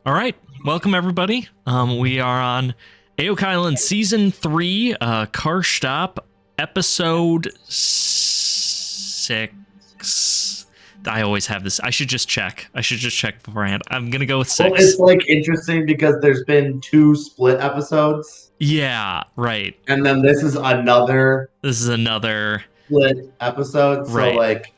All right, welcome everybody. We are on Aokai Island Season 3, Karstop, Episode 6. I always have this. I should just check beforehand. I'm going to go with 6. Well, it's like interesting because there's been 2 split episodes, Yeah, right. and then this is another This is another. split episode. So Right. like,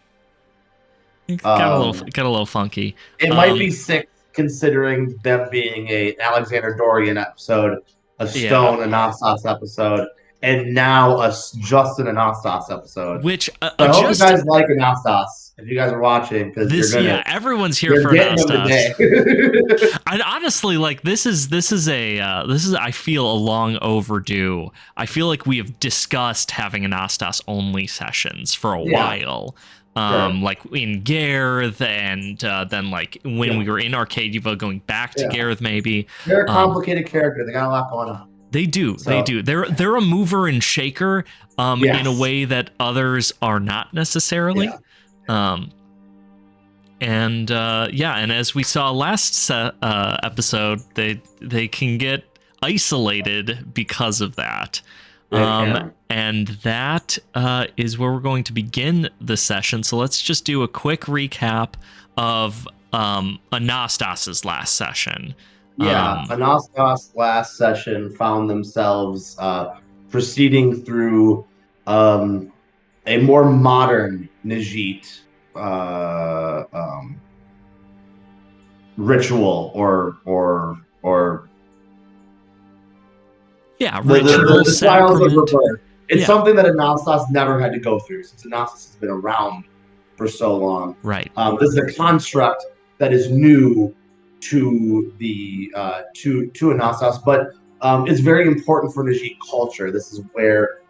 Got a um, little funky. it might be 6 considering them being a Alexander Dorian episode, a Yeah. Stone Anastas episode, and now just an Anastas episode. Which So I hope you just guys like Anastas if you guys are watching because this, yeah, everyone's here you're for getting them Anastas. today. I honestly like this is I feel a long overdue. I feel like we have discussed having Anastas only sessions for a while. Sure. Like in Gareth and then like when we were in Arcadia going back to Gareth maybe. They're a complicated character. They got a lot going on. They do. They're a mover and shaker in a way that others are not necessarily. And as we saw last episode, they can get isolated because of that. And that is where we're going to begin the session. So let's just do a quick recap of Anastas's last session. Anastas' last session found themselves proceeding through a more modern Najit ritual or ritual the trials of sacrament. rebirth. It's something that Anastas never had to go through since Anastas has been around for so long. Right. This is a construct that is new to the to Anastas, but it's very important for Najit culture. This is where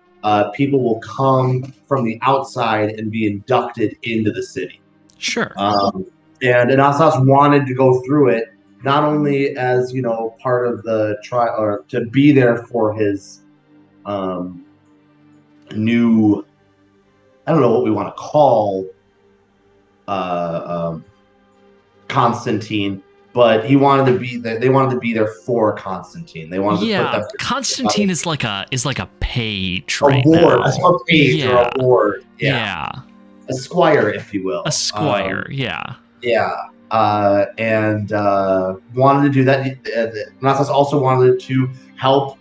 people will come from the outside and be inducted into the city. Sure. And Anastas wanted to go through it not only as part of the trial or to be there for his new, I don't know what we want to call Constantine, but he wanted to be there. They wanted to be there for Constantine. They wanted to put them. Constantine is like a page a right ward, now. A page or a ward. Yeah. A squire, if you will. A squire. And wanted to do that. Anastas also wanted to help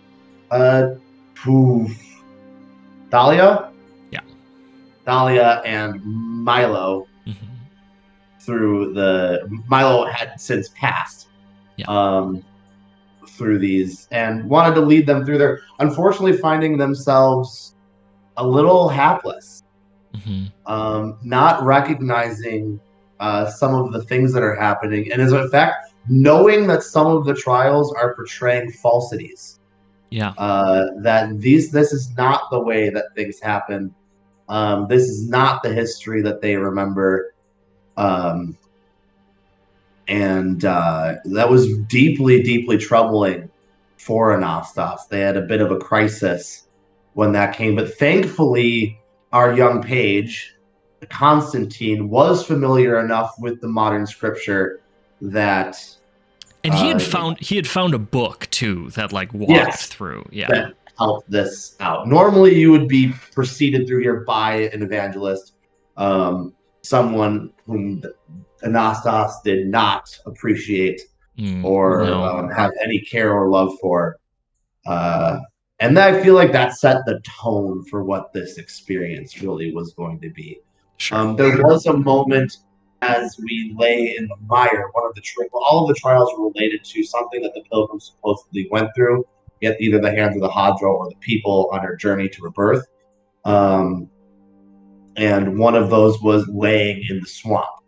Dahlia? Yeah. Dahlia and Milo through Milo had since passed through these and wanted to lead them through there, unfortunately finding themselves a little hapless. Not recognizing some of the things that are happening, and as a fact, knowing that some of the trials are portraying falsities. That this is not the way that things happen. This is not the history that they remember. And that was deeply, deeply troubling for Anastas. They had a bit of a crisis when that came, but thankfully, our young page, Constantine, was familiar enough with the modern scripture that, and he had found a book too that like walked through, that helped this out. Normally, you would be preceded through here by an evangelist, someone whom Anastas did not appreciate or have any care or love for. And I feel like that set the tone for what this experience really was going to be. There was a moment as we lay in the mire, all of the trials were related to something that the pilgrims supposedly went through, at either the hands of the Hadro or the people on their journey to rebirth. And one of those was laying in the swamp,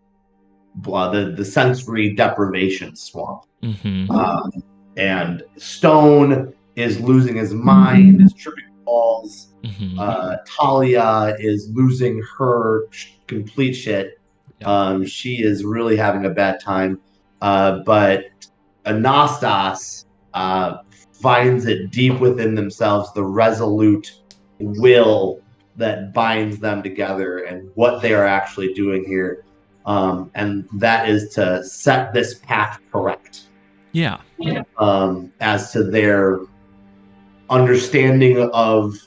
the sensory deprivation swamp. And Stone is losing his mind, is tripping balls. Talia is losing her complete shit. She is really having a bad time. But Anastas finds it deep within themselves, the resolute will that binds them together and what they are actually doing here. And that is to set this path correct. Yeah. As to their understanding of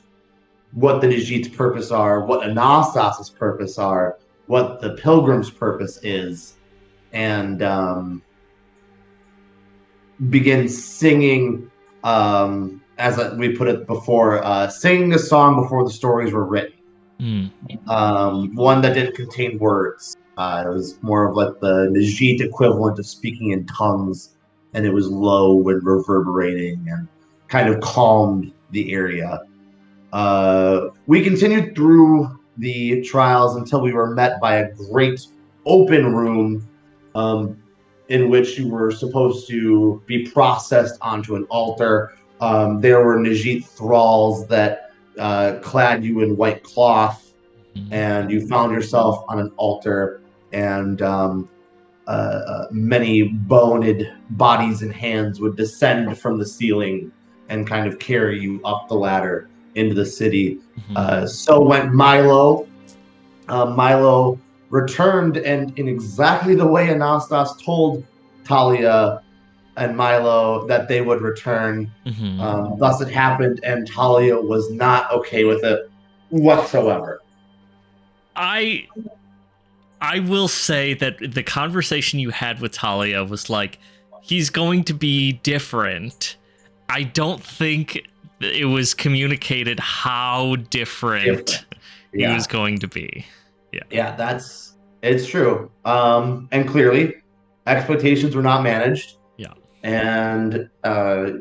what the Najit's purpose are, what Anastas's purpose are, what the Pilgrim's purpose is, and begin singing, as we put it before, singing a song before the stories were written. One that didn't contain words. It was more of like the Najit equivalent of speaking in tongues, and it was low and reverberating and kind of calmed the area. We continued through the trials until we were met by a great open room, in which you were supposed to be processed onto an altar. There were Najit thralls that clad you in white cloth, and you found yourself on an altar, and many boned bodies and hands would descend from the ceiling and kind of carry you up the ladder into the city. So went Milo. Milo returned, and in exactly the way Anastas told Talia and Milo that they would return. Thus it happened, and Talia was not okay with it whatsoever. I will say that the conversation you had with Talia was like, he's going to be different. I don't think it was communicated how different he was going to be. Yeah, it's true. And clearly, expectations were not managed. Yeah. And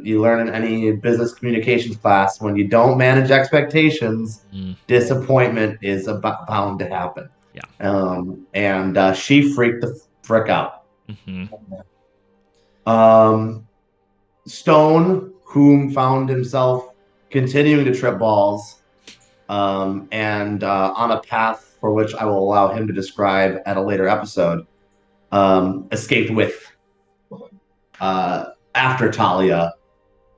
you learn in any business communications class, when you don't manage expectations, disappointment is bound to happen. Yeah. And she freaked the frick out. Stone, whom found himself continuing to trip balls, and on a path for which I will allow him to describe at a later episode, escaped with after Talia,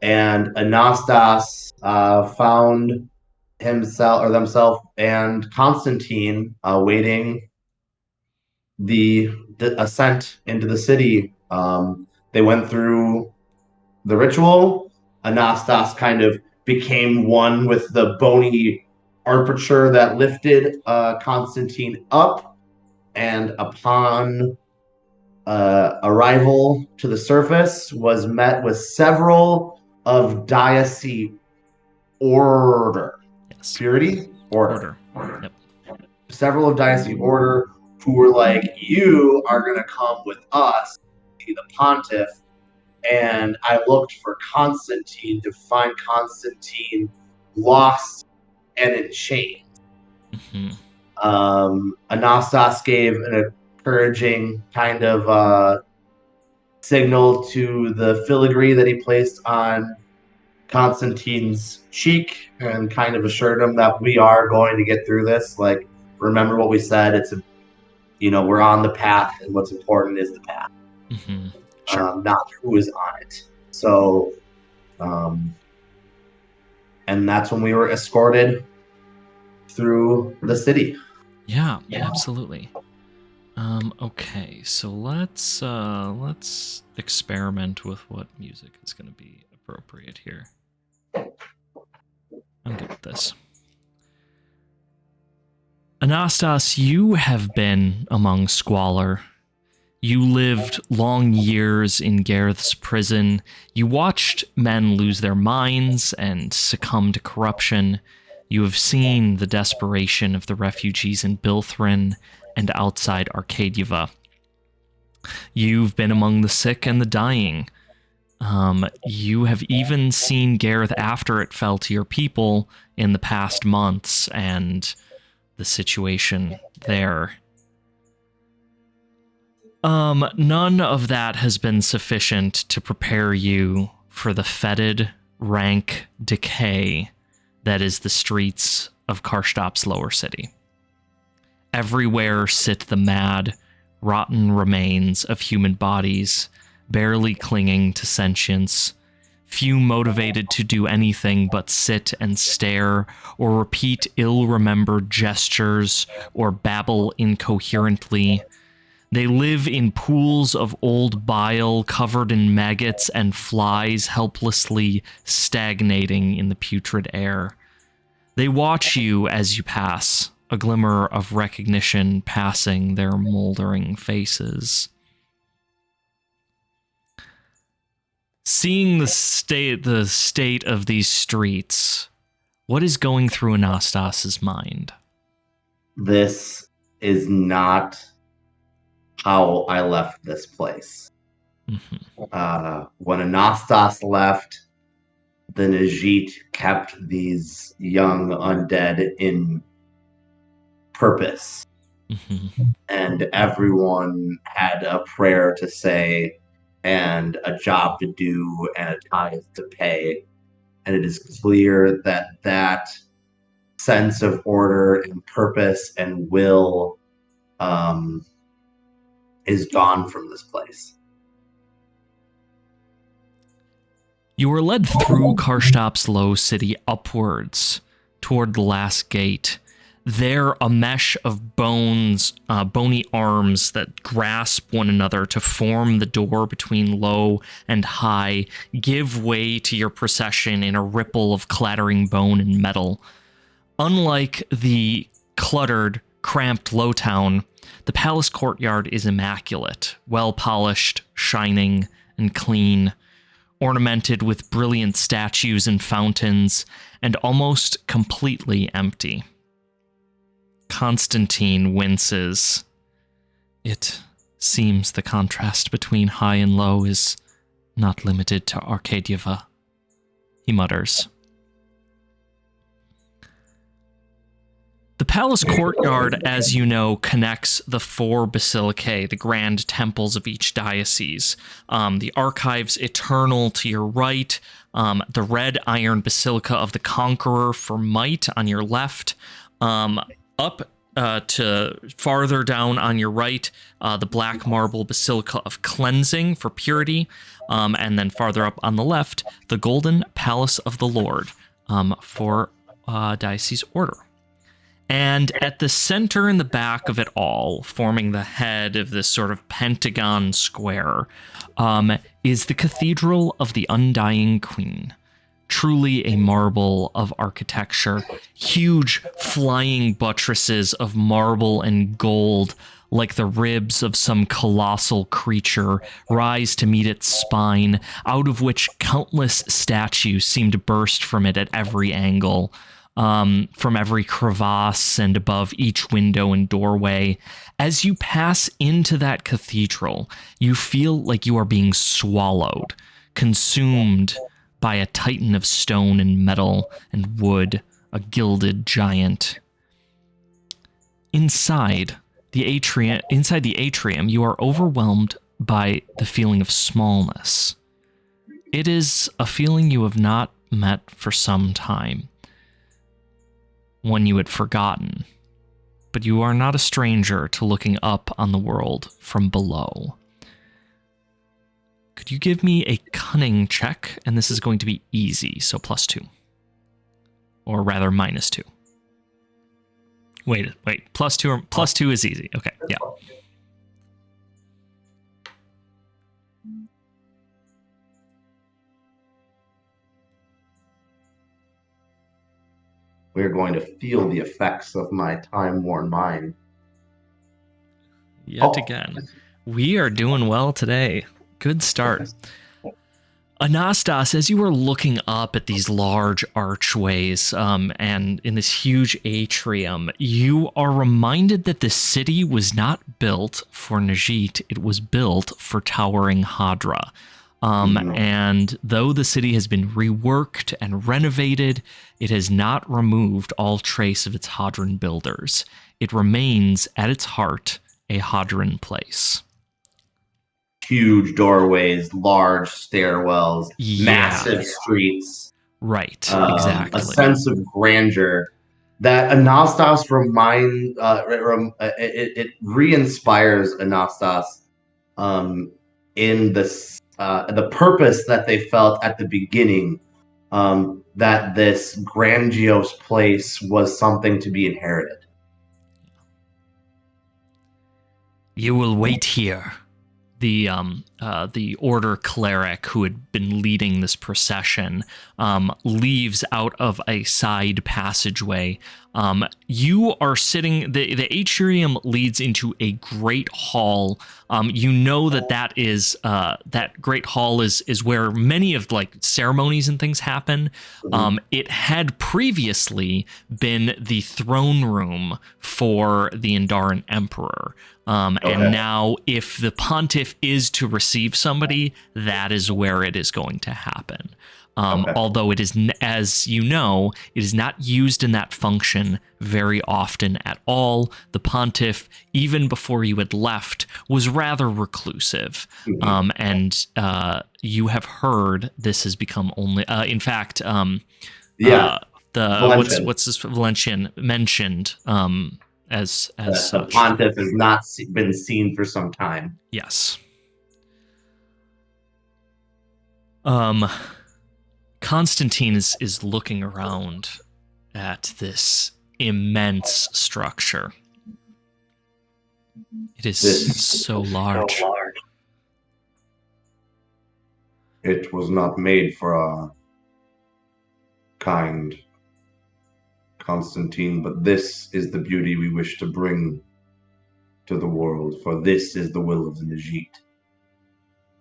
and Anastas found himself or themselves and Constantine waiting the ascent into the city. They went through the ritual. Anastas kind of became one with the bony aperture that lifted Constantine up, and upon arrival to the surface was met with several of Diocese order. Yes. Purity? Order. Yep. Several of Diocese order who were like, you are going to come with us, the Pontiff. And I looked for Constantine to find Constantine lost and in chains. Anastas gave an encouraging kind of signal to the filigree that he placed on Constantine's cheek and kind of assured him that we are going to get through this. Like, remember what we said. We're on the path, and what's important is the path, not who is on it. So, and that's when we were escorted through the city. Yeah. Absolutely. Okay, so let's experiment with what music is going to be appropriate here. I'm good with this. Anastas, you have been among squalor. You lived long years in Gareth's prison. You watched men lose their minds and succumb to corruption. You have seen the desperation of the refugees in Bilthrin and outside Arcadia. You've been among the sick and the dying. You have even seen Gareth after it fell to your people in the past months and the situation there. None of that has been sufficient to prepare you for the fetid, rank decay that is the streets of Karshtop's lower city. Everywhere sit the mad, rotten remains of human bodies, barely clinging to sentience, few motivated to do anything but sit and stare or repeat ill-remembered gestures or babble incoherently. They live in pools of old bile covered in maggots and flies helplessly stagnating in the putrid air. They watch you as you pass, a glimmer of recognition passing their moldering faces. Seeing the state of these streets, what is going through Anastas's mind? This is not how I left this place. Mm-hmm. When Anastas left, the Najit kept these young undead in purpose. Mm-hmm. And everyone had a prayer to say and a job to do and a tithe to pay. And it is clear that that sense of order and purpose and will is gone from this place. You were led through Karshtop's low city upwards toward the last gate. There, a mesh of bones, bony arms that grasp one another to form the door between low and high, give way to your procession in a ripple of clattering bone and metal. Unlike the cluttered, cramped low town, the palace courtyard is immaculate, well-polished, shining, and clean, ornamented with brilliant statues and fountains, and almost completely empty. Constantine winces. It seems the contrast between high and low is not limited to Arcadieva, he mutters. The palace courtyard, as you know, connects the four basilicae, the grand temples of each diocese. The Archives Eternal to your right, the Red Iron Basilica of the Conqueror for might on your left, up to farther down on your right, the Black Marble Basilica of Cleansing for purity, and then farther up on the left, the Golden Palace of the Lord for Diocese Order. And at the center and the back of it all, forming the head of this sort of pentagon square, is the Cathedral of the Undying Queen. Truly a marvel of architecture. Huge flying buttresses of marble and gold, like the ribs of some colossal creature, rise to meet its spine, out of which countless statues seem to burst from it at every angle. From every crevasse and above each window and doorway. As you pass into that cathedral, you feel like you are being swallowed, consumed by a titan of stone and metal and wood, a gilded giant. Inside the atrium, you are overwhelmed by the feeling of smallness. It is a feeling you have not met for some time. One you had forgotten, but you are not a stranger to looking up on the world from below. Could you give me a cunning check? And this is going to be easy, so +2. Or rather, -2. Wait, +2 is easy. Okay, yeah. We're going to feel the effects of my time-worn mind. Yet again. We are doing well today. Good start. Anastas, as you were looking up at these large archways and in this huge atrium, you are reminded that the city was not built for Najit, it was built for towering Hadra. And though the city has been reworked and renovated, it has not removed all trace of its Hadran builders. It remains, at its heart, a Hadran place. Huge doorways, large stairwells, massive streets. Right, exactly. A sense of grandeur that Anastas it re-inspires Anastas in the purpose that they felt at the beginning, that this grandiose place was something to be inherited. You will wait here. The order cleric who had been leading this procession leaves out of a side passageway. You are sitting. The atrium leads into a great hall. You know that is that great hall is where many of like ceremonies and things happen. It had previously been the throne room for the Andaran Emperor. And now, if the Pontiff is to receive somebody, that is where it is going to happen. Although it is, as you know, it is not used in that function very often at all. The Pontiff, even before you had left, was rather reclusive. And you have heard this has become only, in fact, what's this Valencian mentioned, as such. The Pontiff has not been seen for some time. Yes. Constantine is looking around at this immense structure. It is so large. It was not made for a kind Constantine, but this is the beauty we wish to bring to the world, for this is the will of the Najit.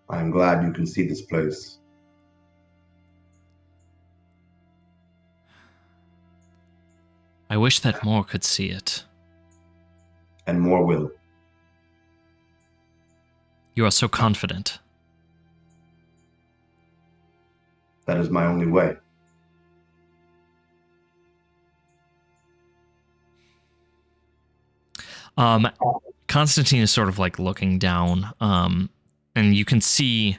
I am glad you can see this place. I wish that more could see it. And more will. You are so confident. That is my only way. Constantine is sort of like looking down, and you can see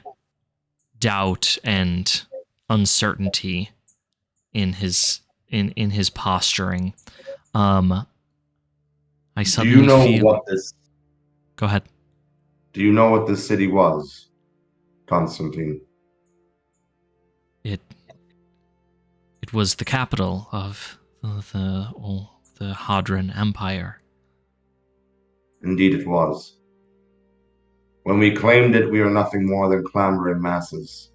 doubt and uncertainty in his posturing. I suddenly Do you know feel... what this? Go ahead. Do you know what this city was, Constantine? It was the capital of the Hadran Empire. Indeed it was. When we claimed it, we were nothing more than clambering masses,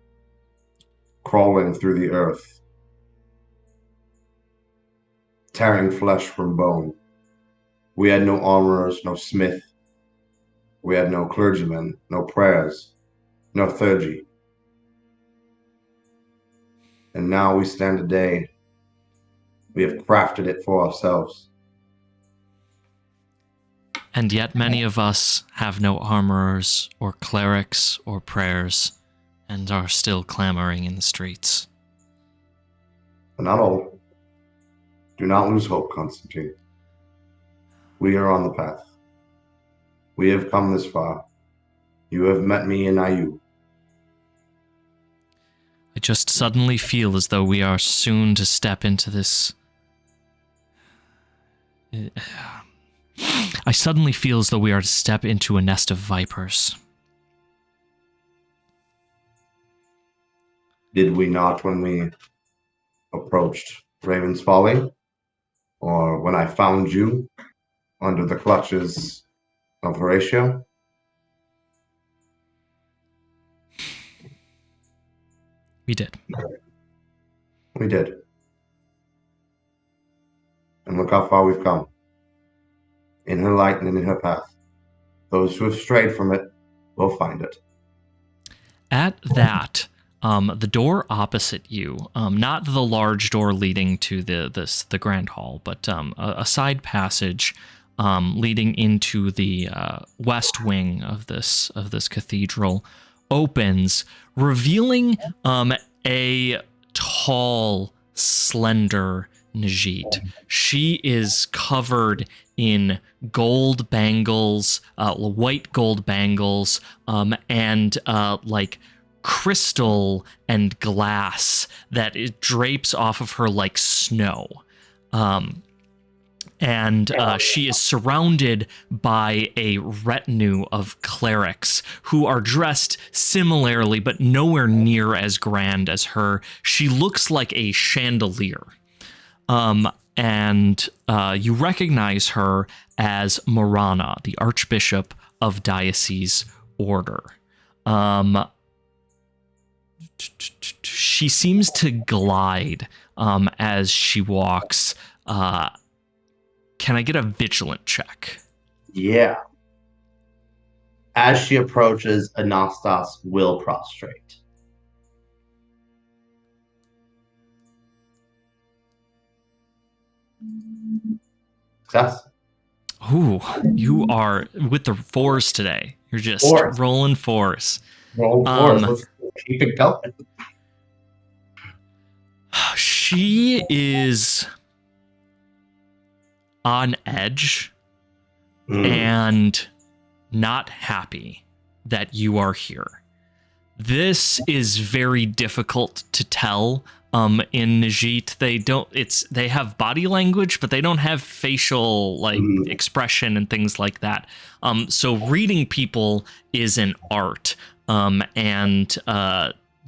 crawling through the earth, tearing flesh from bone. We had no armorers, no smith. We had no clergymen, no prayers, no theurgy. And now we stand today. We have crafted it for ourselves. And yet many of us have no armorers or clerics or prayers and are still clamoring in the streets. But not all. Do not lose hope, Constantine. We are on the path. We have come this far. You have met me and I you. I just suddenly feel as though we are soon to step into this... I suddenly feel as though we are to step into a nest of vipers. Did we not when we approached Raven's Folly? Or when I found you under the clutches of Horatio? We did. We did. And look how far we've come. In her light and in her path. Those who have strayed from it will find it. At that, the door opposite you, not the large door leading to the grand hall, but a side passage leading into the west wing of this cathedral, opens, revealing a tall, slender Najit. She is covered in gold bangles, white gold bangles, and like crystal and glass that it drapes off of her like snow. And she is surrounded by a retinue of clerics who are dressed similarly, but nowhere near as grand as her. She looks like a chandelier. And you recognize her as Marana, the Archbishop of Diocese Order. She seems to glide as she walks. Can I get a vigilant check? Yeah. As she approaches, Anastas will prostrate. Success. Ooh, you are with the fours today. You're just Fours. rolling fours. Roll fours. Let's keep it going. She is on edge and not happy that you are here. This is very difficult to tell. In Najit, they have body language, but they don't have facial expression and things like that. So reading people is an art. And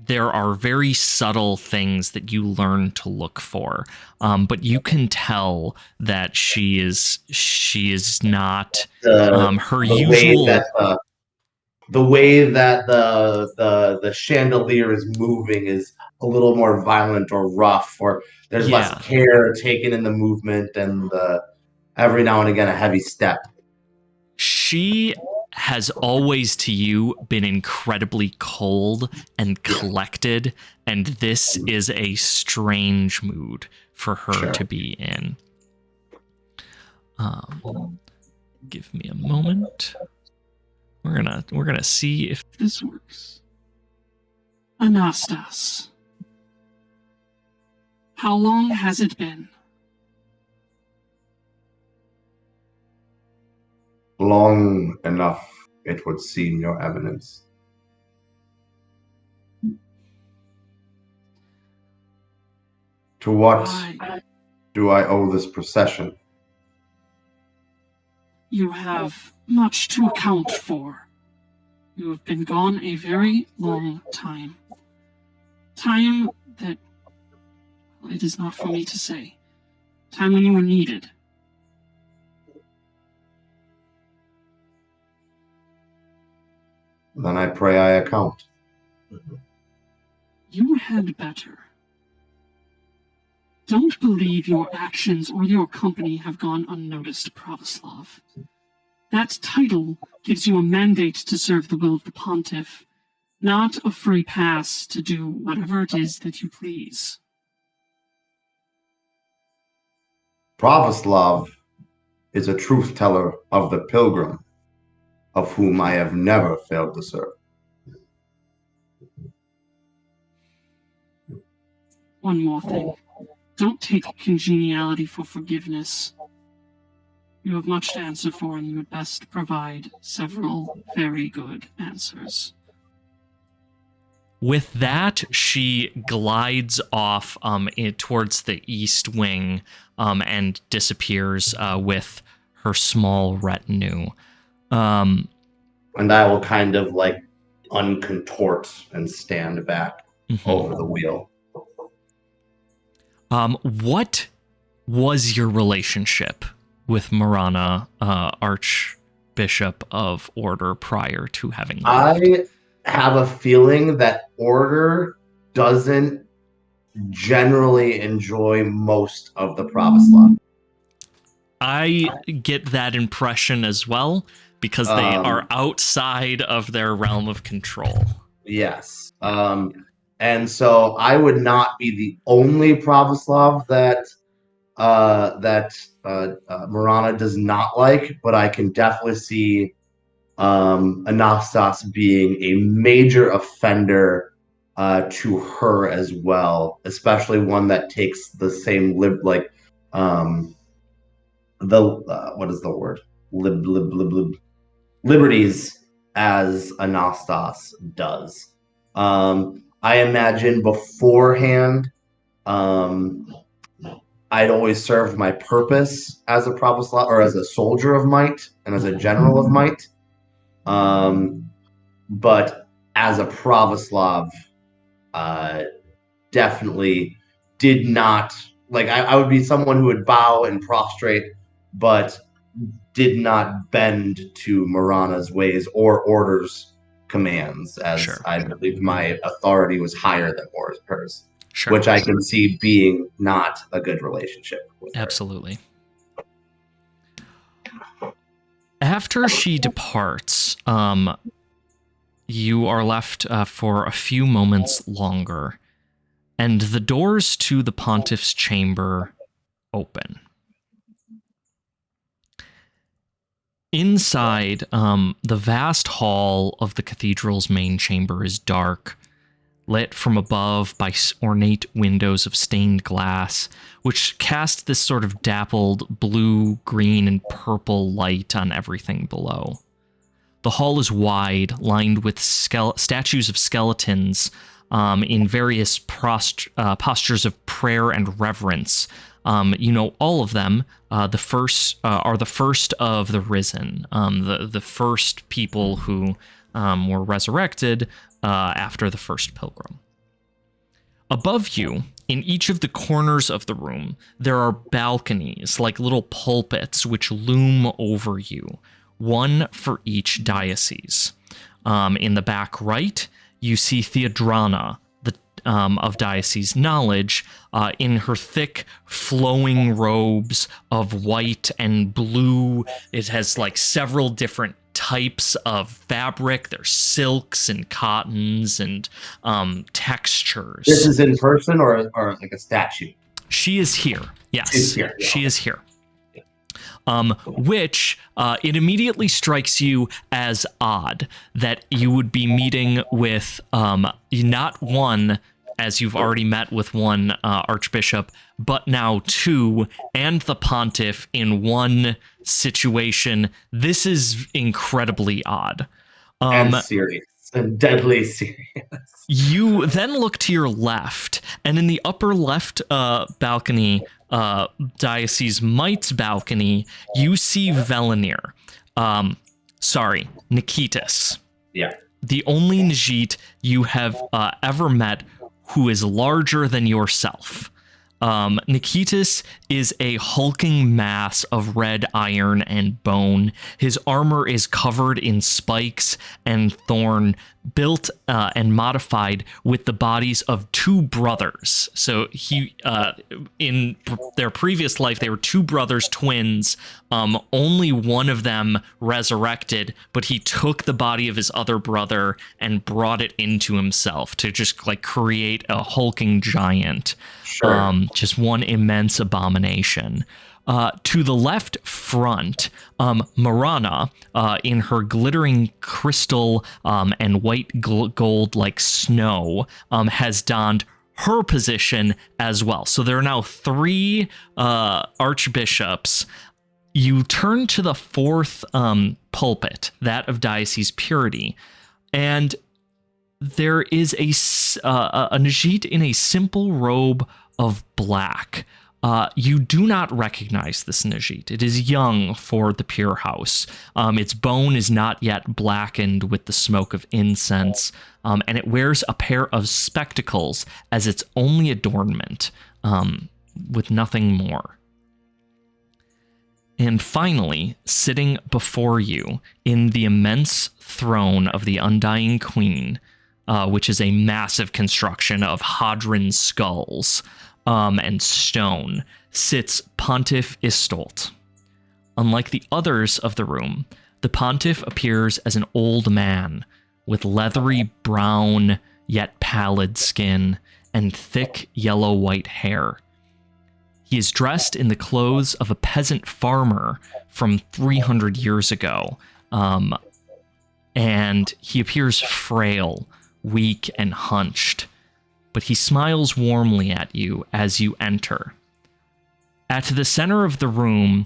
there are very subtle things that you learn to look for. But you can tell that she is not her usual. The way that the chandelier is moving is a little more violent or rough, or there's less care taken in the movement, and every now and again a heavy step. She has always to you been incredibly cold and collected, and this is a strange mood for her to be in. Give me a moment. We're gonna see if this works. Anastas, how long has it been? Long enough, it would seem, Your Eminence. To what do I owe this procession? You have much to account for. You have been gone a very long time. Time that, well, it is not for me to say. Time when you were needed. Then I pray I account. You had better. Don't believe your actions or your company have gone unnoticed, Pravoslav. That title gives you a mandate to serve the will of the Pontiff, not a free pass to do whatever it is that you please. Pravoslav is a truth-teller of the pilgrim, of whom I have never failed to serve. One more thing. Don't take congeniality for forgiveness. You have much to answer for, and you would best provide several very good answers. With that, she glides off towards the east wing and disappears with her small retinue. And I will kind of uncontort and stand back over the wheel. What was your relationship with Marana, Archbishop of Order, prior to having left? I have a feeling that Order doesn't generally enjoy most of the Pravoslav. I get that impression as well, because they are outside of their realm of control. Yes. And so I would not be the only Pravoslav that Marana does not like, but I can definitely see Anastas being a major offender to her as well, especially one that takes the same what is the word? Liberties as Anastas does. I imagine beforehand, I'd always served my purpose as a Pravoslav, or as a soldier of might and as a general of might. But as a Pravoslav, definitely did not I would be someone who would bow and prostrate, but did not bend to Marana's ways or orders commands, as Sure. I believe my authority was higher than hers, Sure. which I can see being not a good relationship with her. Absolutely. After she departs, you are left for a few moments longer, and the doors to the Pontiff's chamber open. Inside, the vast hall of the cathedral's main chamber is dark, lit from above by ornate windows of stained glass, which cast this sort of dappled blue, green, and purple light on everything below. The hall is wide, lined with statues of skeletons in various postures of prayer and reverence. All of them are the first of the risen, the first people who were resurrected after the first pilgrim. Above you, in each of the corners of the room, there are balconies, like little pulpits, which loom over you, one for each diocese. In the back right, you see Theodrana, of Diocese Knowledge, in her thick, flowing robes of white and blue. It has like several different types of fabric. There's silks and cottons and textures. This is in person or like a statue? She is here. Yes, she's here. She is here. Which it immediately strikes you as odd that you would be meeting with not one, as you've already met with one archbishop, but now two, and the pontiff in one situation. This is incredibly odd. And serious. And deadly serious. You then look to your left, and in the upper left balcony, Diocese Might's balcony, you see Velanir. Nikitas. Yeah. The only Najit you have ever met who is larger than yourself. Nikitas is a hulking mass of red iron and bone. His armor is covered in spikes and thorn, built and modified with the bodies of two brothers. So in their previous life, they were two brothers, twins. Only one of them resurrected, but he took the body of his other brother and brought it into himself to just like create a hulking giant. Sure. Just one immense abomination. To the left front, Marana, in her glittering crystal and white gold like snow, has donned her position as well. So there are now three archbishops. You turn to the fourth pulpit, that of Diocese Purity, and there is a Najit in a simple robe of black. You do not recognize this Najit. It is young for the Pure House. Its bone is not yet blackened with the smoke of incense, and it wears a pair of spectacles as its only adornment, with nothing more. And finally, sitting before you in the immense throne of the Undying Queen, which is a massive construction of Hadron skulls and stone, sits Pontiff Istolt. Unlike the others of the room, the pontiff appears as an old man with leathery brown yet pallid skin and thick yellow-white hair. He is dressed in the clothes of a peasant farmer from 300 years ago, and he appears frail, weak, and hunched, but he smiles warmly at you as you enter. At the center of the room,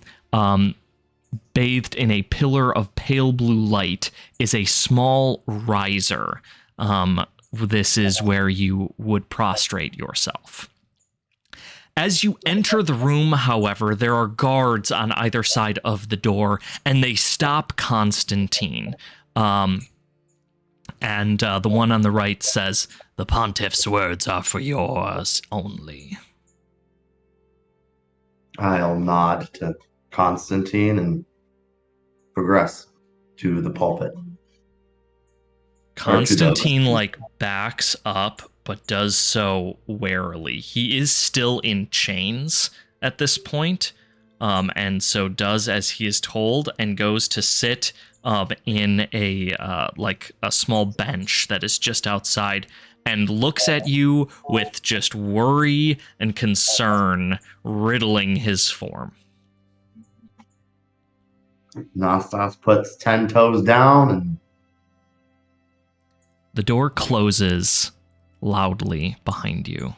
bathed in a pillar of pale blue light, is a small riser. This is where you would prostrate yourself. As you enter the room, however, there are guards on either side of the door, and they stop Constantine. And the one on the right says, "The pontiff's words are for yours only." I'll nod to Constantine and progress to the pulpit. Constantine backs up, but does so warily. He is still in chains at this point, and so does as he is told, and goes to sit in a small bench that is just outside, and looks at you with just worry and concern riddling his form. Anastas puts 10 toes down and the door closes loudly behind you.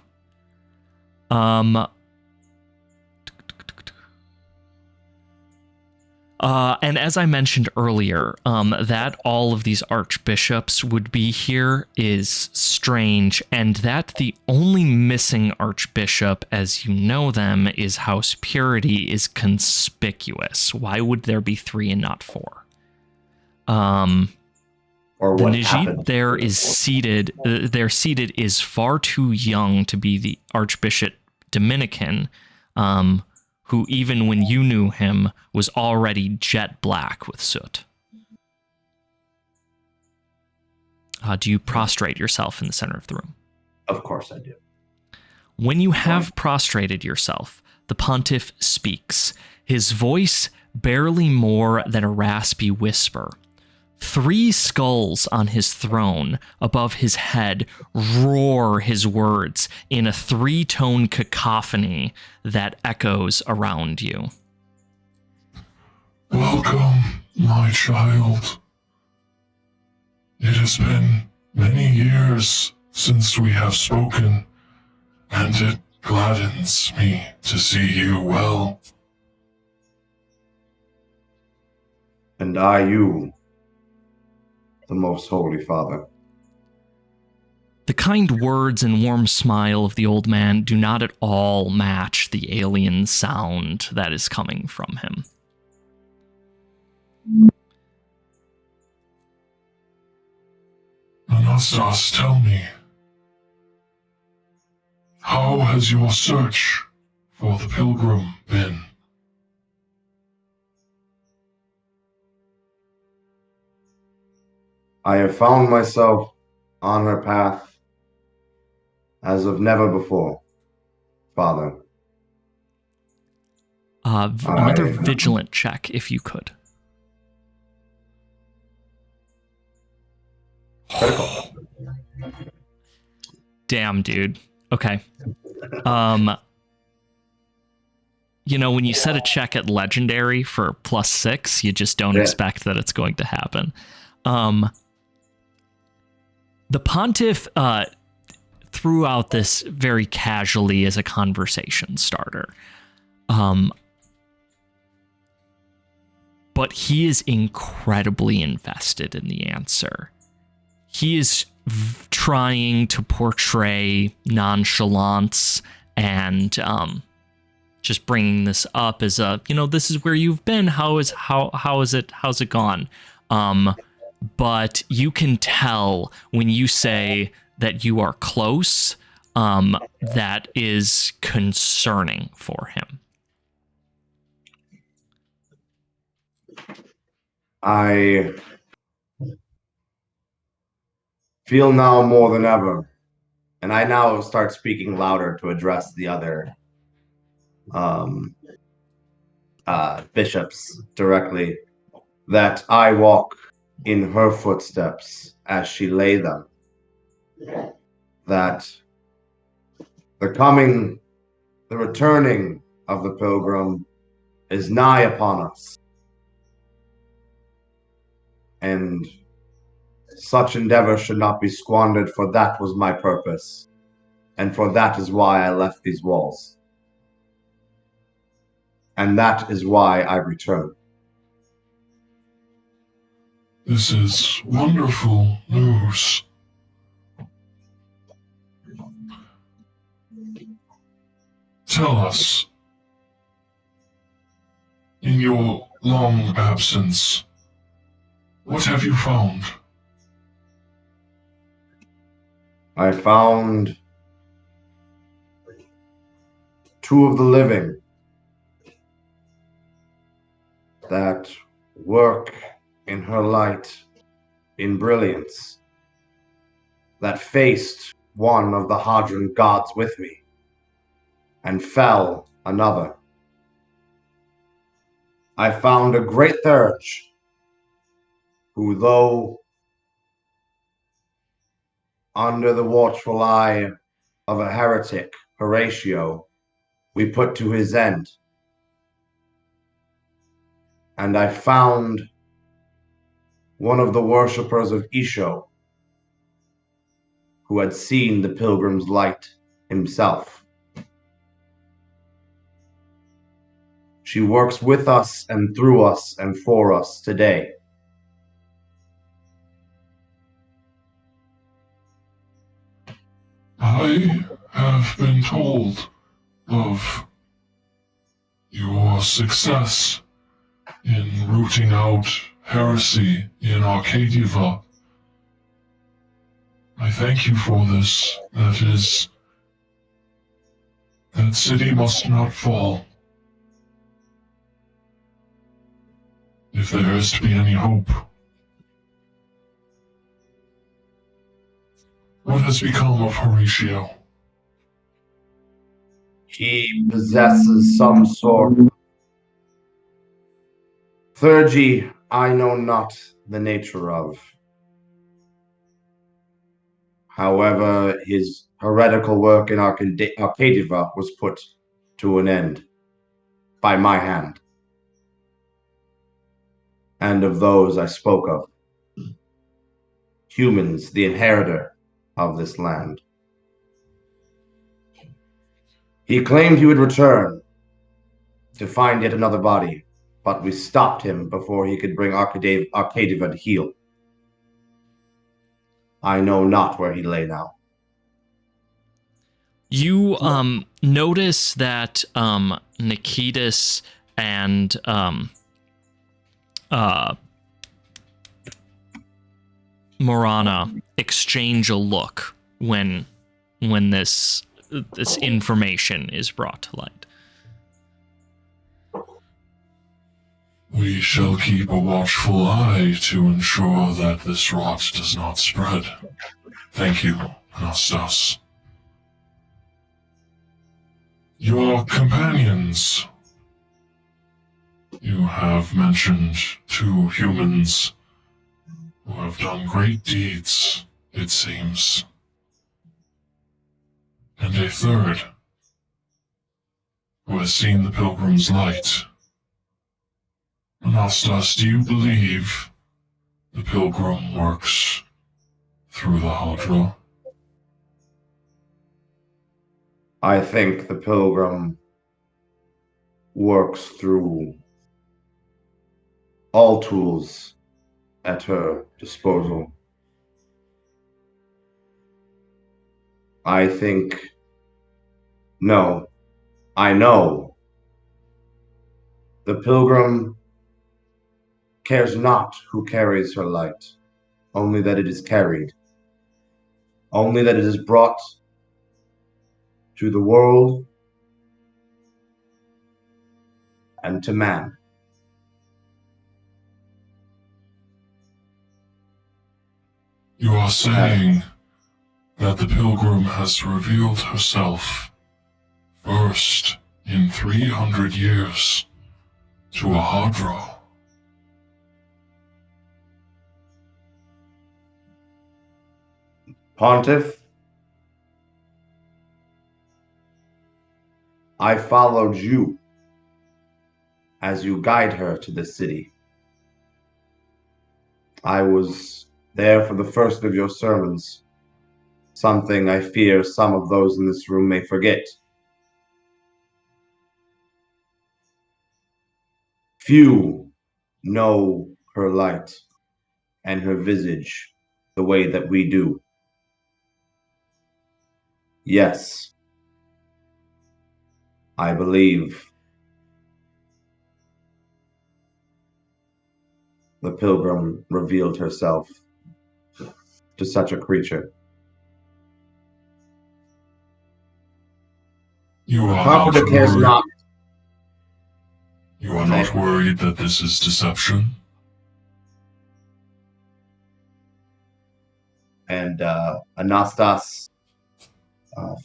And as I mentioned earlier, that all of these archbishops would be here is strange, and that the only missing archbishop, as you know them, is House Purity, is conspicuous. Why would there be 3 and not 4? or The what Najib happened. there is seated. There seated is far too young to be the Archbishop Dominican, who even when you knew him was already jet black with soot. Do you prostrate yourself in the center of the room? Of course I do. When you have prostrated yourself, the pontiff speaks, his voice barely more than a raspy whisper. 3 skulls on his throne above his head roar his words in a 3-tone cacophony that echoes around you. Welcome, my child. It has been many years since we have spoken, and it gladdens me to see you well. And I, you, the most holy father. The kind words and warm smile of the old man do not at all match the alien sound that is coming from him. Anastas, tell me, how has your search for the pilgrim been? I have found myself on her path as of never before, Father. Another vigilant check, if you could. Critical. Damn, dude. Okay. When you set a check at legendary for +6, you just don't expect that it's going to happen. The pontiff threw out this very casually as a conversation starter. But he is incredibly invested in the answer. He is trying to portray nonchalance and just bringing this up as this is where you've been. How's it gone? But you can tell when you say that you are close, that is concerning for him. I feel now more than ever, and I now start speaking louder to address the other bishops directly, that I walk in her footsteps as she lay them, that the returning of the pilgrim is nigh upon us. And such endeavor should not be squandered, for that was my purpose. And for that is why I left these walls. And that is why I return. This is wonderful news. Tell us, in your long absence, what have you found? I found 2 of the living that work in her light, in brilliance, that faced one of the Hadron gods with me, and fell another. I found a great Thurge, who, though under the watchful eye of a heretic, Horatio, we put to his end. And I found one of the worshippers of Isho, who had seen the pilgrim's light himself. She works with us and through us and for us today. I have been told of your success in rooting out heresy in Arcadiva. I thank you for this. That city must not fall. If there is to be any hope. What has become of Horatio? He possesses some sort of Thurgy I know not the nature of. However, his heretical work in Arcadiva was put to an end by my hand, and of those I spoke of. Humans, the inheritor of this land. He claimed he would return to find yet another body, but we stopped him before he could bring Arcadiva to heal. I know not where he lay now. You notice that Nikitas and Morana exchange a look when this information is brought to light. We shall keep a watchful eye to ensure that this rot does not spread. Thank you, Anastas. Your companions. You have mentioned 2 humans who have done great deeds, it seems. And a 3rd who has seen the Pilgrim's light. Anastas, do you believe the Pilgrim works through the Hadra? I think the Pilgrim works through all tools at her disposal. I know the Pilgrim cares not who carries her light, only that it is carried, only that it is brought to the world and to man. You are saying that the Pilgrim has revealed herself first in 300 years to a Hadra. Pontiff, I followed you as you guide her to the city. I was there for the first of your sermons, something I fear some of those in this room may forget. Few know her light and her visage the way that we do. Yes, I believe the Pilgrim revealed herself to such a creature. You are Carpenter cares not. You are not worried that this is deception? And Anastas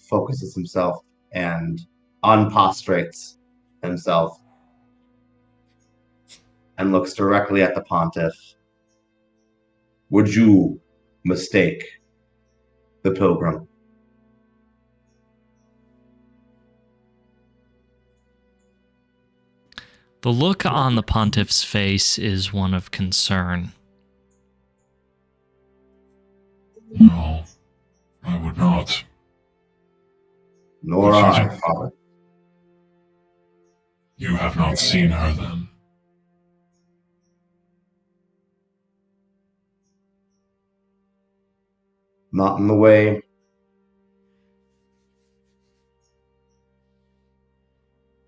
focuses himself and unprostrates himself and looks directly at the Pontiff. Would you mistake the pilgrim? The look on the Pontiff's face is one of concern. No, I would not. Nor I, Father. You have not seen her then. Not in the way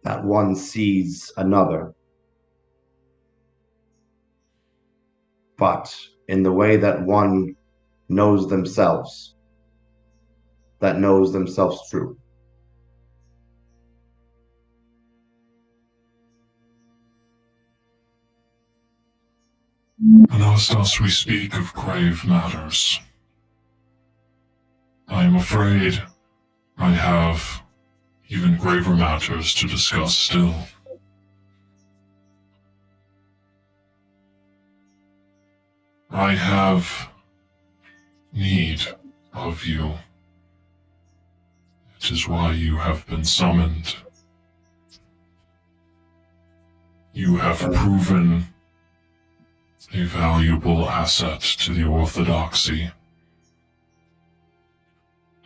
that one sees another, but in the way that one knows themselves, that knows themselves true. Anastas, we speak of grave matters. I am afraid I have even graver matters to discuss still. I have need of you. It is why you have been summoned. You have proven a valuable asset to the Orthodoxy.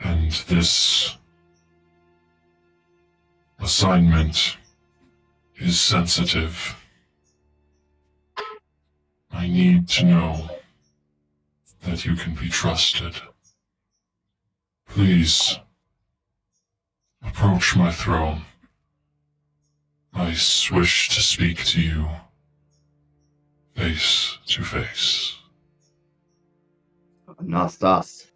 And this assignment is sensitive. I need to know that you can be trusted. Please, approach my throne. I wish to speak to you face to face. Anastas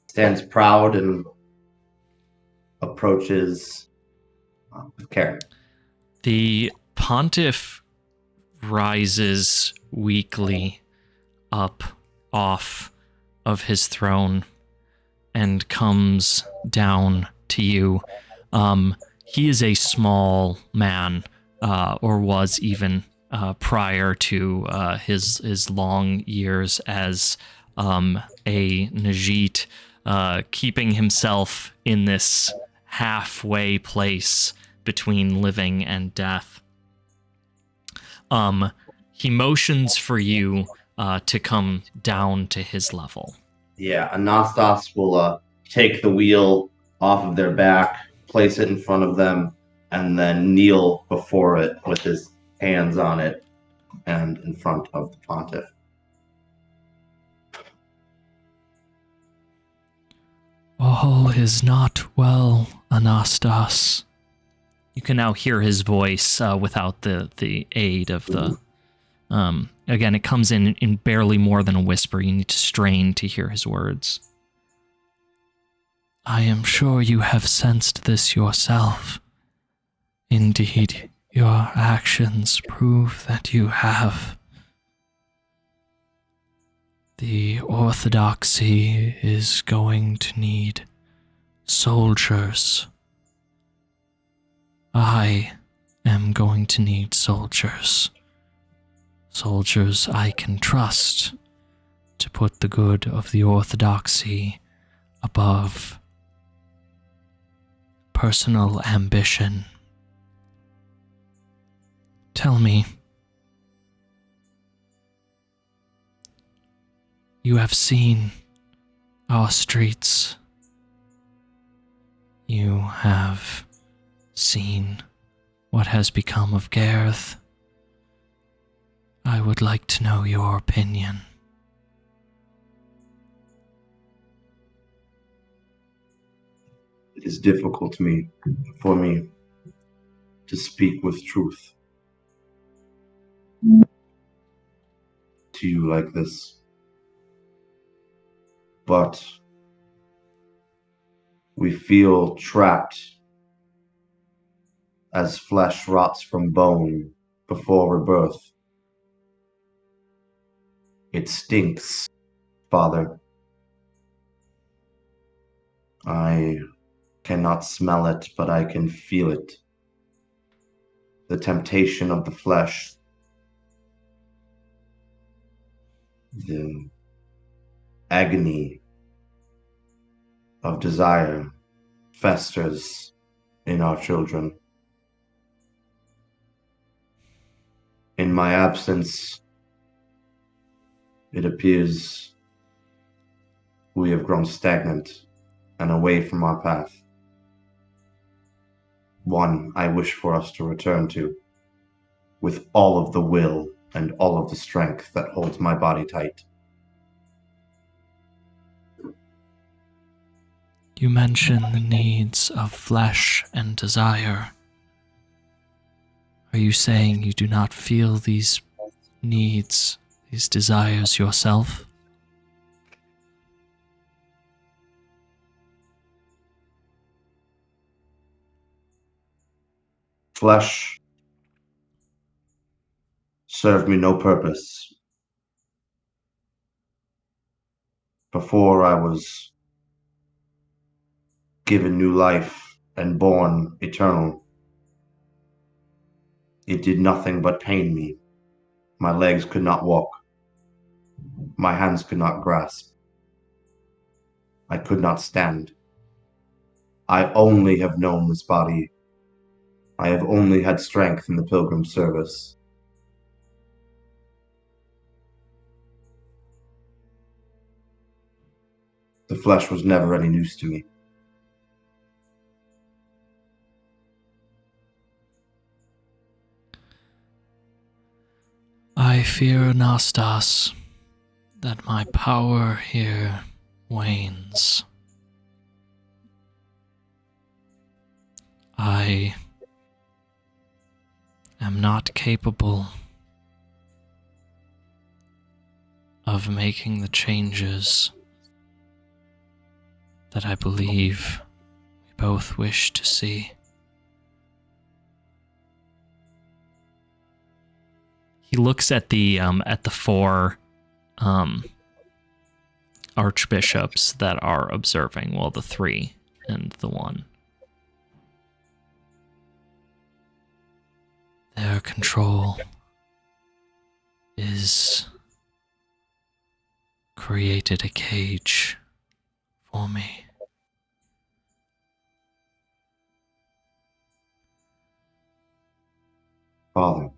stands proud and approaches with care. The Pontiff rises weakly up off of his throne and comes down to you. He is a small man, or was even prior to his long years as a Najit, keeping himself in this halfway place between living and death. He motions for you to come down to his level. Yeah, Anastas will take the wheel off of their back, place it in front of them, and then kneel before it with his hands on it and in front of the Pontiff. All is not well, Anastas. You can now hear his voice without the aid of the... again, it comes in barely more than a whisper. You need to strain to hear his words. I am sure you have sensed this yourself. Indeed, your actions prove that you have. The Orthodoxy is going to need soldiers. I am going to need soldiers. Soldiers I can trust to put the good of the Orthodoxy above personal ambition. Tell me, you have seen our streets. You have seen what has become of Gareth. I would like to know your opinion. It is difficult for me to speak with truth to you like this. But we feel trapped as flesh rots from bone before rebirth. It stinks, Father. I cannot smell it, but I can feel it. The temptation of the flesh, the agony of desire festers in our children. In my absence, it appears we have grown stagnant and away from our path. One I wish for us to return to, with all of the will and all of the strength that holds my body tight. You mention the needs of flesh and desire. Are you saying you do not feel these needs, these desires yourself? Flesh served me no purpose. Before I was given new life and born eternal, it did nothing but pain me. My legs could not walk. My hands could not grasp. I could not stand. I only have known this body. I have only had strength in the pilgrim service. The flesh was never any news to me. I fear, Anastas, that my power here wanes. I am not capable of making the changes that I believe we both wish to see. He looks at the four archbishops that are observing, well, the three and the one. Their control is created a cage for me. Father,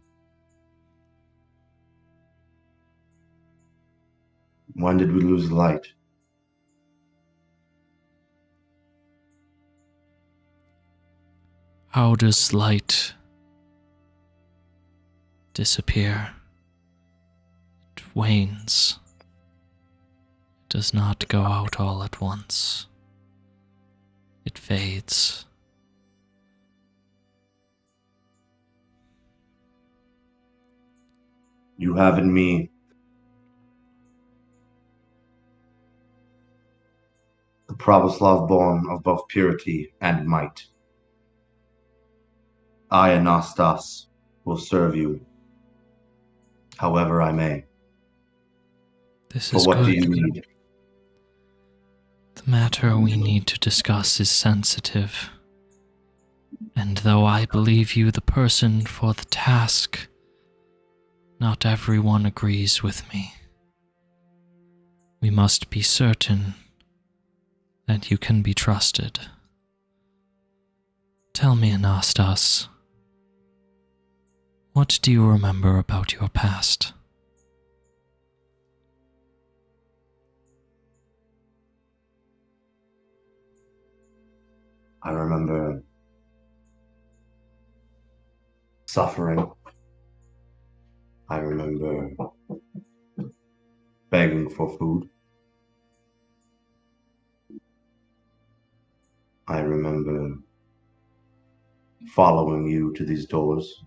when did we lose the light? How does light disappear? It wanes. It does not go out all at once. It fades. You have in me the Pravoslav born of both purity and might. I, Anastas, will serve you however I may. This For is what good. do you need? The matter we need to discuss is sensitive. And though I believe you the person for the task, not everyone agrees with me. We must be certain that you can be trusted. Tell me, Anastas, what do you remember about your past? I remember suffering. I remember begging for food. I remember following you to these doors.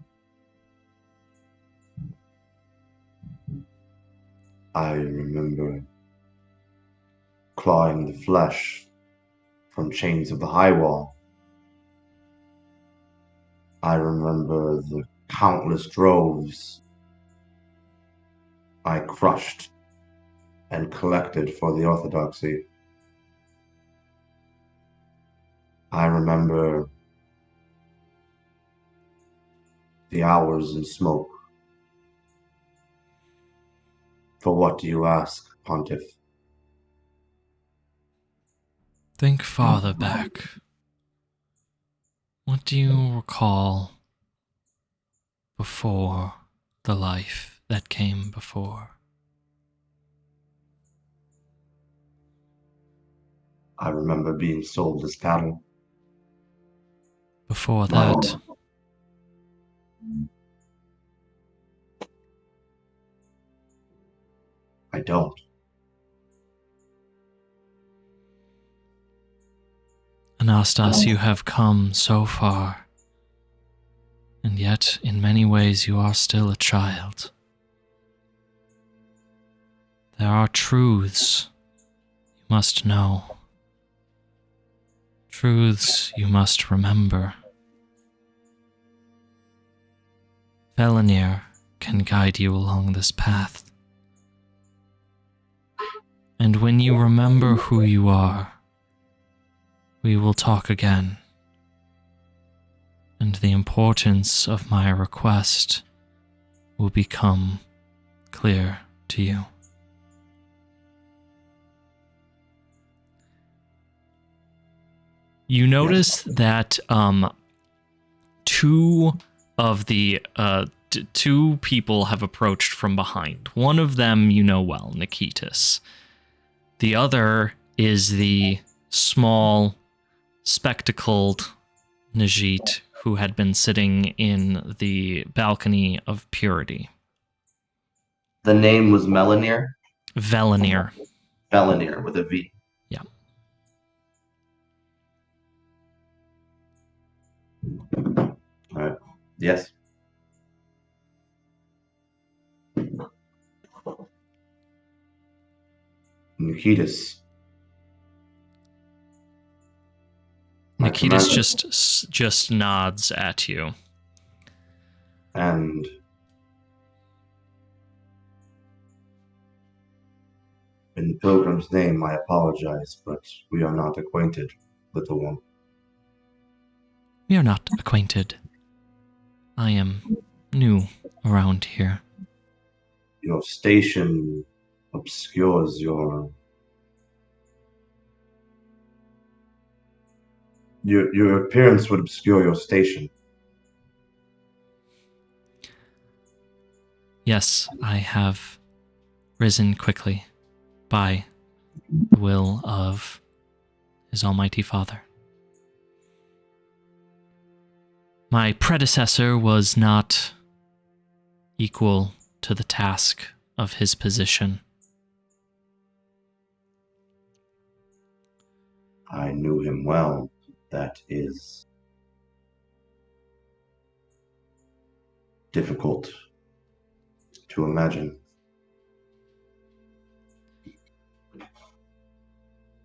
I remember clawing the flesh from chains of the high wall. I remember the countless droves I crushed and collected for the orthodoxy. I remember the hours in smoke. For what do you ask, Pontiff? Think farther back. What do you recall before the life that came before? I remember being sold as cattle. Before that, I don't. Anastas, you have come so far, and yet in many ways you are still a child. There are truths you must know, truths you must remember. Velenir can guide you along this path. And when you remember who you are, we will talk again, and the importance of my request will become clear to you. You notice that two of the two people have approached from behind. One of them you know well, Nikitas. The other is the small, spectacled Najit who had been sitting in the balcony of purity. The name was Melanir? Velenir. Velenir with a V. Yeah. All right. Yes. Nikitas. Nikitas just nods at you. And in Pilgrim's name, I apologize, but we are not acquainted, little one. We are not acquainted. I am new around here. Your station obscures your appearance would obscure your station. Yes, I have risen quickly by the will of His Almighty Father. My predecessor was not equal to the task of his position. I knew him well. That is difficult to imagine.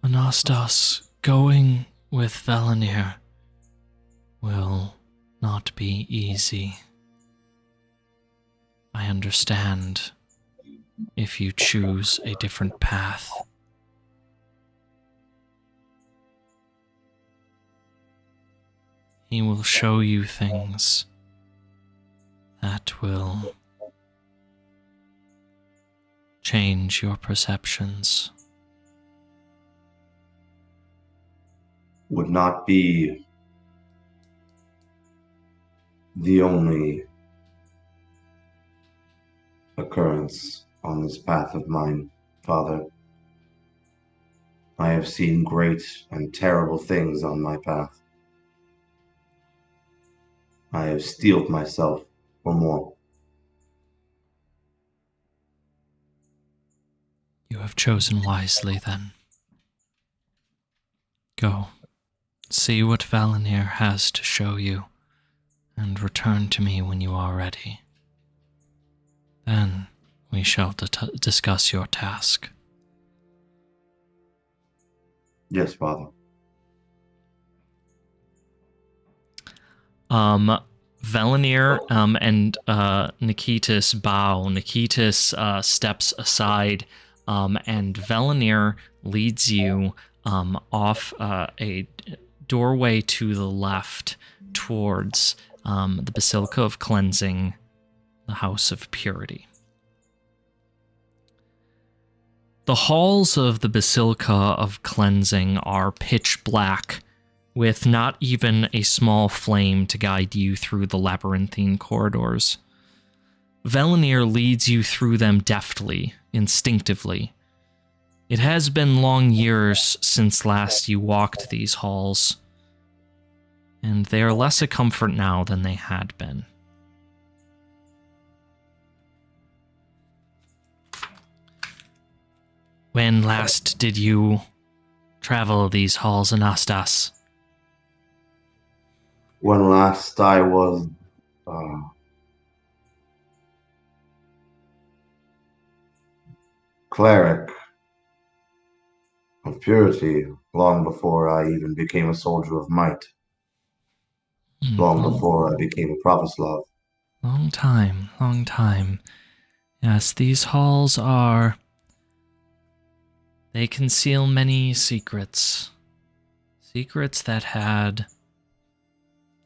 Anastas, going with Velenir will not be easy. I understand if you choose a different path. He will show you things that will change your perceptions. Would not be the only occurrence on this path of mine, Father. I have seen great and terrible things on my path. I have steeled myself for more. You have chosen wisely, then. Go, see what Velenir has to show you, and return to me when you are ready. Then we shall discuss your task. Yes, Father. Velenir and Nikitas bow. Nikitas steps aside, and Velenir leads you off a doorway to the left towards the Basilica of Cleansing, the House of Purity. The halls of the Basilica of Cleansing are pitch black, with not even a small flame to guide you through the labyrinthine corridors. Velenir leads you through them deftly, instinctively. It has been long years since last you walked these halls, and they are less a comfort now than they had been. When last did you travel these halls, Anastas? When last I was cleric of purity, long before I even became a soldier of might, long before I became a Provislav. Long time, long time. Yes, these halls are... They conceal many secrets. Secrets that had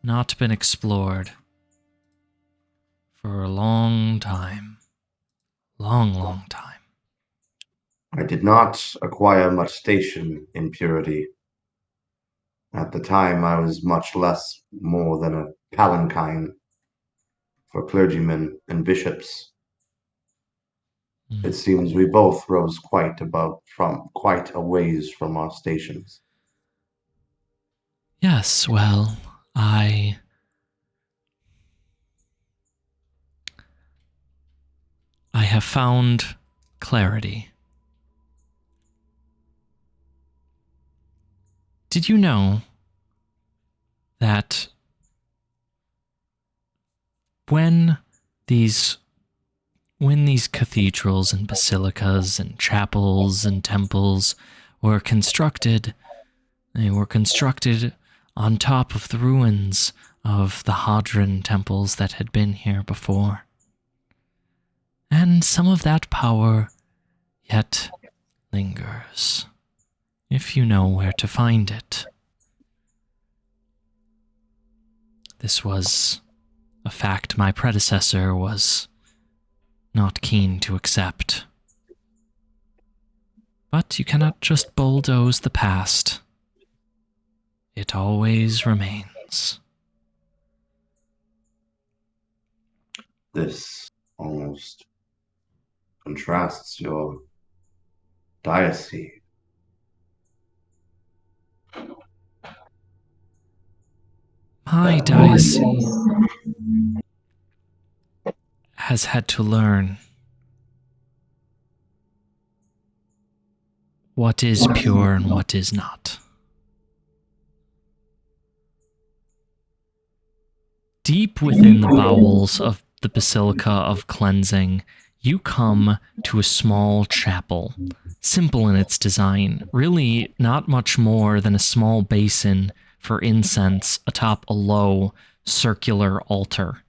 not been explored for a long time. Long, long time. I did not acquire much station in purity. At the time, I was much less more than a palanquin for clergymen and bishops. It seems we both rose quite a ways from our stations. Yes, well, I have found clarity. Did you know that when these cathedrals and basilicas and chapels and temples were constructed, they were constructed on top of the ruins of the Hadron temples that had been here before. And some of that power yet lingers, if you know where to find it. This was a fact my predecessor was not keen to accept. But you cannot just bulldoze the past. It always remains. This almost contrasts your diocese. My diocese has had to learn what is pure and what is not. Deep within the bowels of the Basilica of Cleansing, you come to a small chapel, simple in its design, really not much more than a small basin for incense atop a low, circular altar.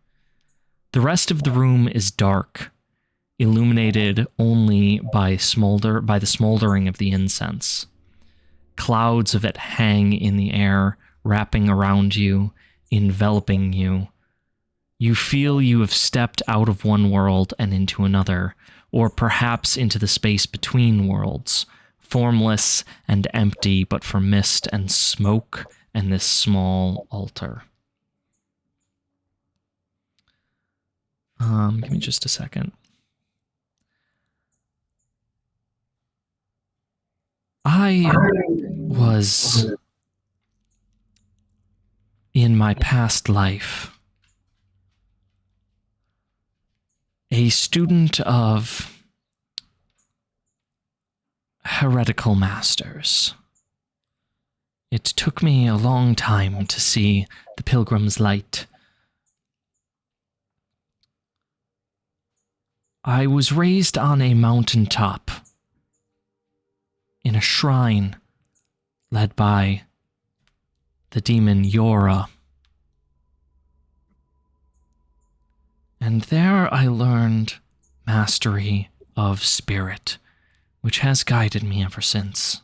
The rest of the room is dark, illuminated only by the smoldering of the incense. Clouds of it hang in the air, wrapping around you, enveloping you. You feel you have stepped out of one world and into another, or perhaps into the space between worlds, formless and empty but for mist and smoke and this small altar. Give me just a second. I was, in my past life, a student of heretical masters. It took me a long time to see the Pilgrim's Light. I was raised on a mountaintop in a shrine led by the demon Yora. And there I learned mastery of spirit, which has guided me ever since.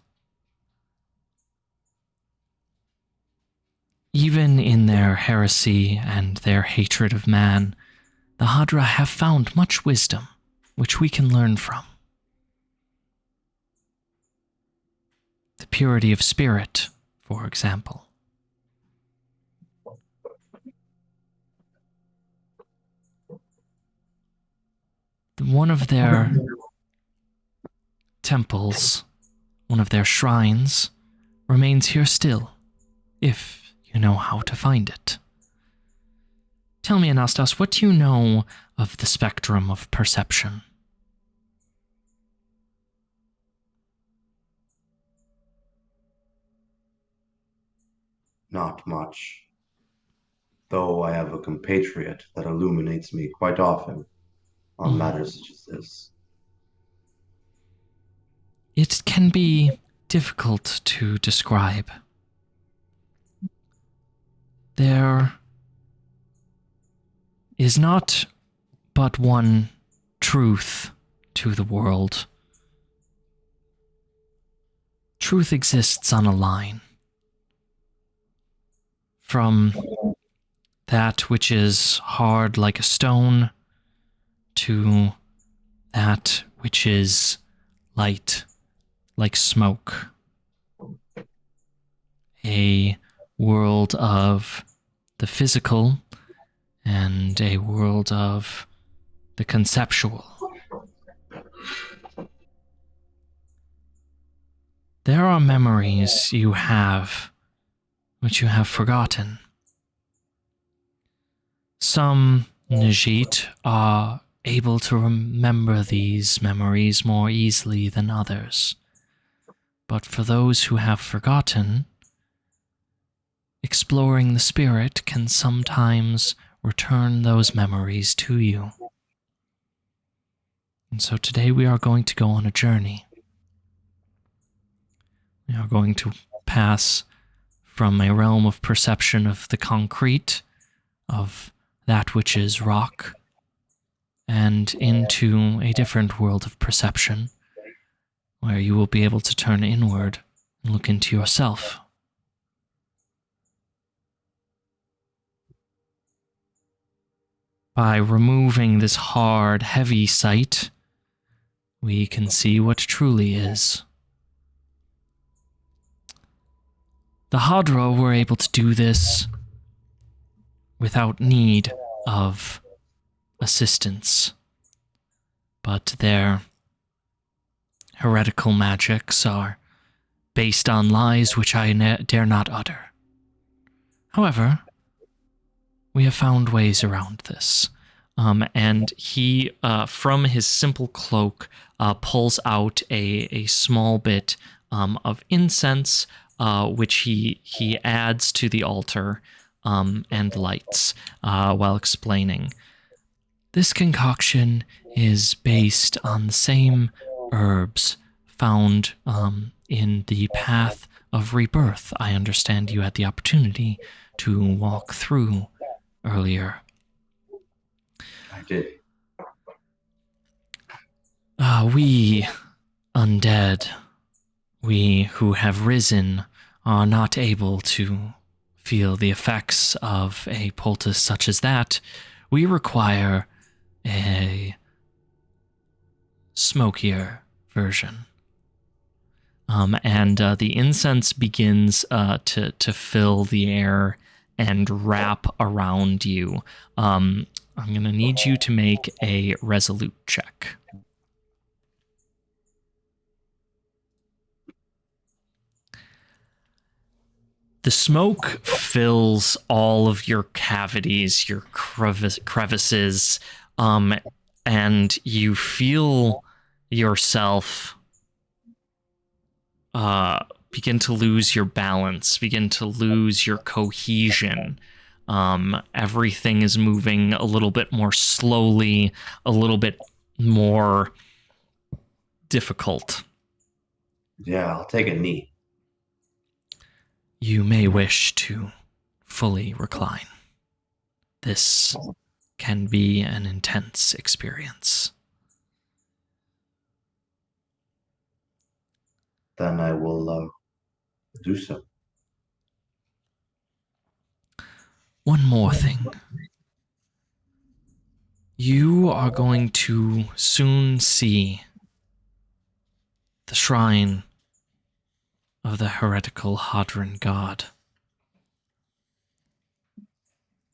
even in their heresy and their hatred of man, the Hadra have found much wisdom, which we can learn from. The purity of spirit, for example. One of their temples, one of their shrines, remains here still, if you know how to find it. Tell me, Anastas, what do you know of the spectrum of perception? Not much. Though I have a compatriot that illuminates me quite often on matters such as this. It can be difficult to describe. There is not but one truth to the world. Truth exists on a line. From that which is hard like a stone to that which is light like smoke. A world of the physical and a world of the conceptual. There are memories you have which you have forgotten. Some Najit are able to remember these memories more easily than others. But for those who have forgotten, exploring the spirit can sometimes return those memories to you. And so today we are going to go on a journey. We are going to pass from a realm of perception of the concrete, of that which is rock, and into a different world of perception, where you will be able to turn inward and look into yourself. By removing this hard, heavy sight, we can see what truly is. The Hadra were able to do this without need of assistance, but their heretical magics are based on lies which I dare not utter. However, we have found ways around this. And he, from his simple cloak, pulls out a small bit of incense, which he adds to the altar and lights while explaining. This concoction is based on the same herbs found in the path of rebirth. I understand you had the opportunity to walk through earlier. I did. We undead, we who have risen, are not able to feel the effects of a poultice such as that. We require a smokier version. And the incense begins to fill the air and wrap around you. I'm going to need you to make a resolute check. The smoke fills all of your cavities, your crevices, and you feel yourself begin to lose your balance, begin to lose your cohesion. Everything is moving a little bit more slowly, a little bit more difficult. Yeah, I'll take a knee. You may wish to fully recline. This can be an intense experience. Then I will do so. One more thing. You are going to soon see the shrine of the heretical Hadron god.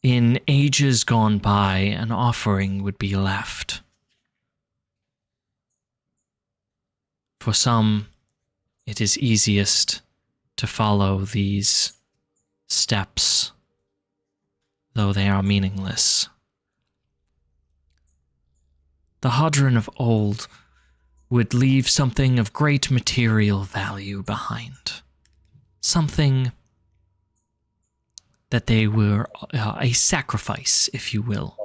In ages gone by, an offering would be left. For some, it is easiest to follow these steps, though they are meaningless. The Hadron of old would leave something of great material value behind. Something that they were a sacrifice, if you will,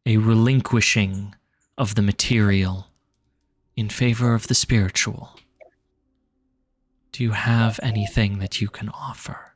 a relinquishing of the material in favor of the spiritual. Do you have anything that you can offer?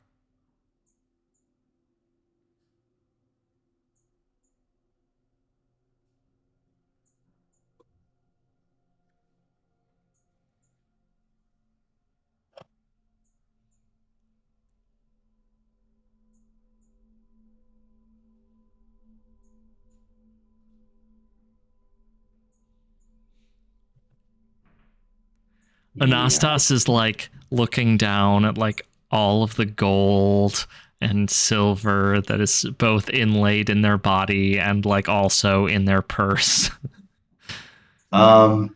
Anastas is like looking down at like all of the gold and silver that is both inlaid in their body and like also in their purse. I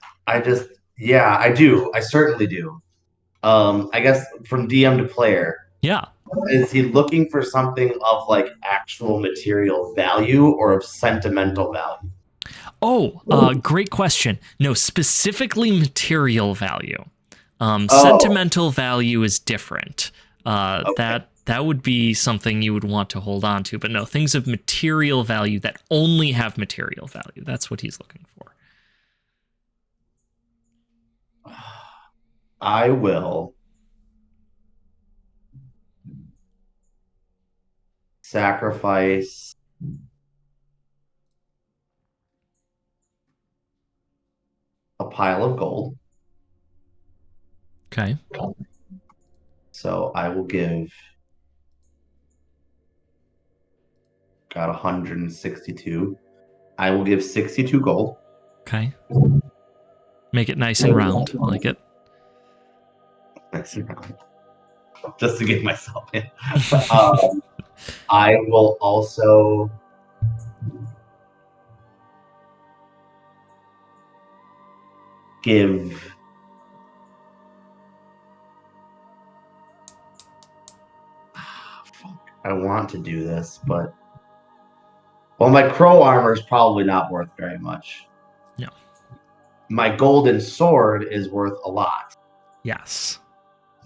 do. I certainly do. I guess from DM to player, Yeah. is he looking for something of like actual material value or of sentimental value? Oh, great question. No, specifically material value. Sentimental value is different. Okay. That would be something you would want to hold on to. But no, things of material value that only have material value. That's what he's looking for. I will sacrifice a pile of gold. Okay. So I will give, got 162. I will give 62 gold. Okay. Make it nice and round. I like it. Nice and round. Just to get myself in. I will also give I want to do this, but well, my crow armor is probably not worth very much. No. My golden sword is worth a lot. Yes.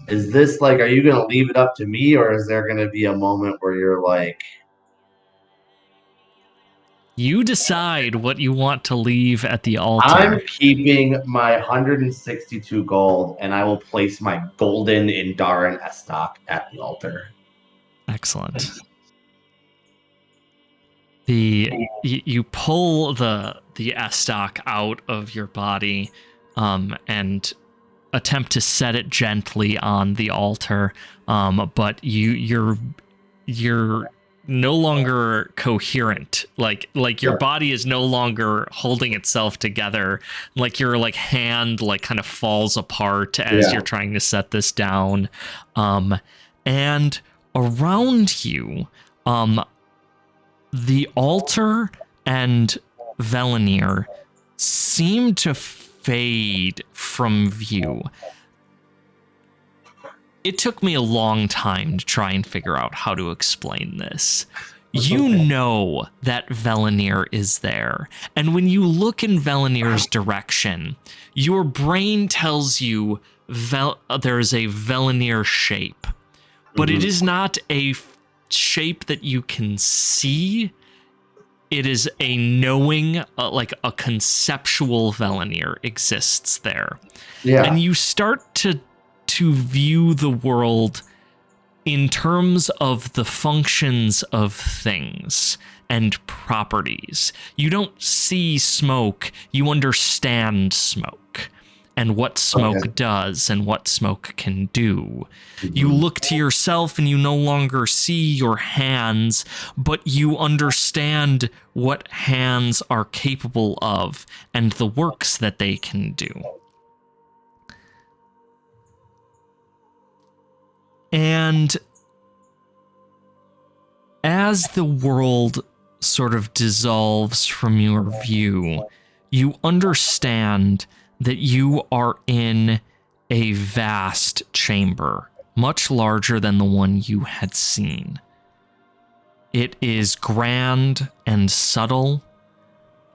Is this like, are you going to leave it up to me, or is there going to be a moment where you're like, You decide what you want to leave at the altar. I'm keeping my 162 gold, and I will place my golden Indaran Estok at the altar. Excellent. You pull the Estoc out of your body, and attempt to set it gently on the altar, but you're no longer coherent. Like your body is no longer holding itself together. Like your like hand like kind of falls apart as you're trying to set this down, and around you, the altar and Velanir seem to fade from view. It took me a long time to try and figure out how to explain this. You know that Velanir is there, and when you look in Velanir's direction, your brain tells you there's a Velanir shape, but it is not a shape that you can see. It is a knowing, like a conceptual Velanir exists there. Yeah. And you start to view the world in terms of the functions of things and properties. You don't see smoke, you understand smoke. and what smoke does and what smoke can do. You look to yourself and you no longer see your hands, but you understand what hands are capable of and the works that they can do. And as the world sort of dissolves from your view, you understand that you are in a vast chamber, much larger than the one you had seen. It is grand and subtle.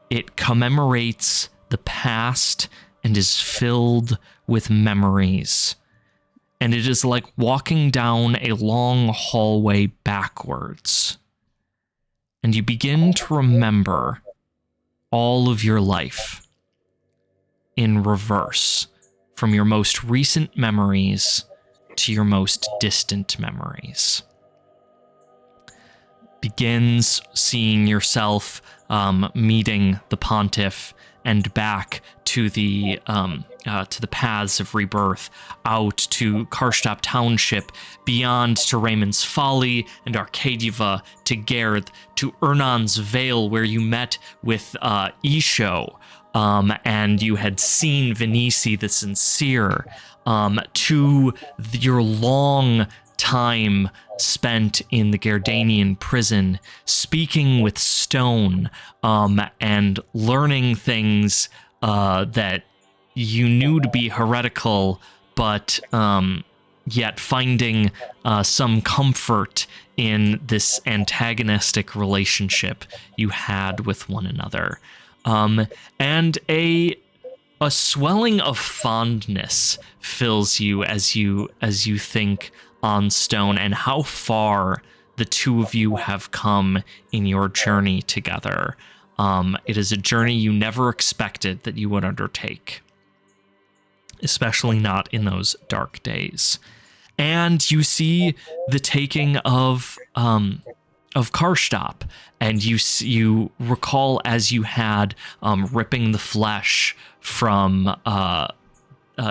It commemorates the past and is filled with memories. And it is like walking down a long hallway backwards. And you begin to remember all of your life in reverse, from your most recent memories to your most distant memories. Begins seeing yourself meeting the Pontiff and back to the paths of rebirth, out to Karshtop Township, beyond to Raymond's Folly and Arcadiva, to Garth, to Ernon's Vale, where you met with Isho, and you had seen Venici the Sincere, to your long time spent in the Gardanian prison, speaking with Stone, and learning things that you knew to be heretical, but yet finding some comfort in this antagonistic relationship you had with one another. And a swelling of fondness fills you as you think on Stone and how far the two of you have come in your journey together. It is a journey you never expected that you would undertake, especially not in those dark days. And you see the taking of Karshtop, and you recall as you had ripping the flesh from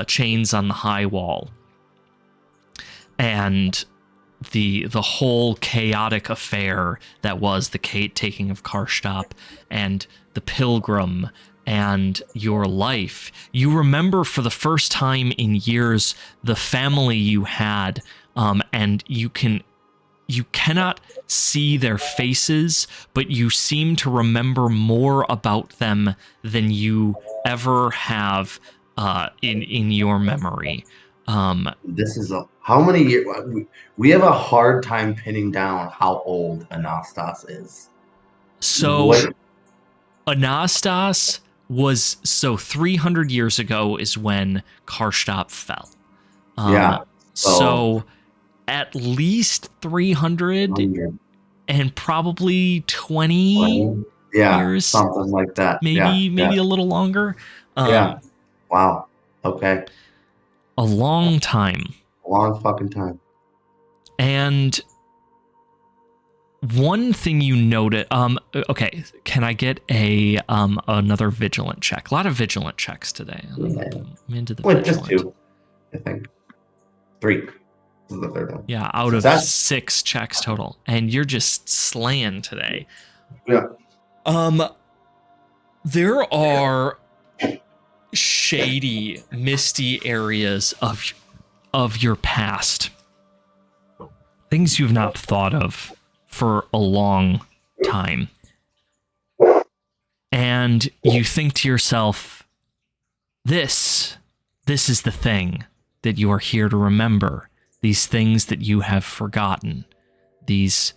chains on the high wall, and the whole chaotic affair that was the taking of Karshtop and the pilgrim and your life. You remember for the first time in years the family you had, and you cannot see their faces, but you seem to remember more about them than you ever have in your memory. This is how many years? We have a hard time pinning down how old Anastas is. So Anastas was 300 years ago is when Karshtop fell. Yeah. So at least 300 and probably 20 years, something like that. Maybe a little longer. Yeah. Wow. Okay. A long time. A long fucking time. And one thing you noted, okay, can I get another vigilant check? A lot of vigilant checks today. I'm into the vigilant. Just 2, I think. 3. This is the third one. Yeah, out of 6 checks total, and you're just slaying today. Yeah. There are shady, misty areas of your past, things you've not thought of for a long time, and you think to yourself, this is the thing that you are here to remember. These things that you have forgotten, these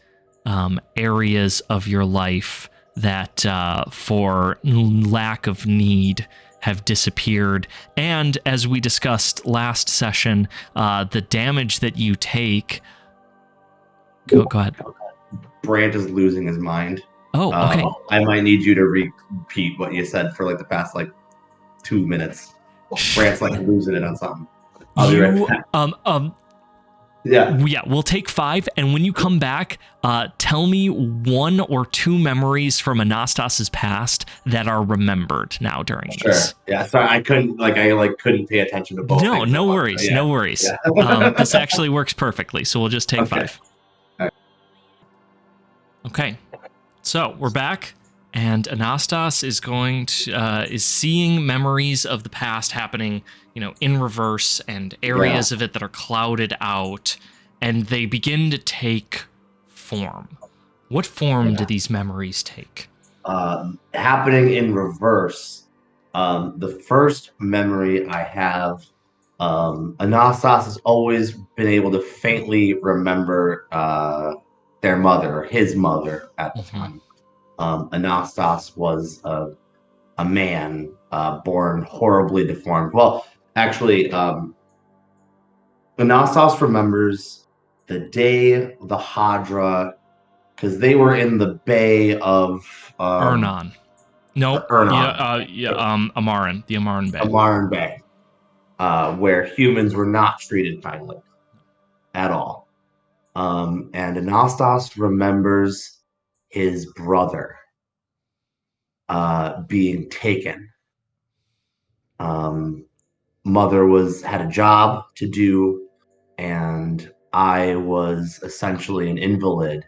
areas of your life that for lack of need have disappeared. And as we discussed last session, the damage that you take... Go ahead. Brant is losing his mind. Oh, okay. I might need you to repeat what you said for the past 2 minutes. Brant's losing it on something. I'll be right back. Yeah. Yeah, we'll take 5, and when you come back, tell me 1 or 2 memories from Anastas's past that are remembered now during Sure. this. Yeah. Sorry, I couldn't pay attention to both. No, things no at once, worries, so yeah. no worries. Yeah. This actually works perfectly, so we'll just take Okay. 5. Okay, so we're back, and Anastas is going to is seeing memories of the past happening, in reverse, and areas of it that are clouded out, and they begin to take form. What form do these memories take? Happening in reverse. The first memory I have, Anastas has always been able to faintly remember their mother, his mother at the time. Anastas was a man born horribly deformed. Well, actually, Anastas remembers the day the Hadra, because they were in the bay of Ernan. Nope. Ernan, Amaran. The Amaran Bay. Amaran Bay, where humans were not treated kindly at all. And Anastas remembers his brother being taken. Mother had a job to do, and I was essentially an invalid.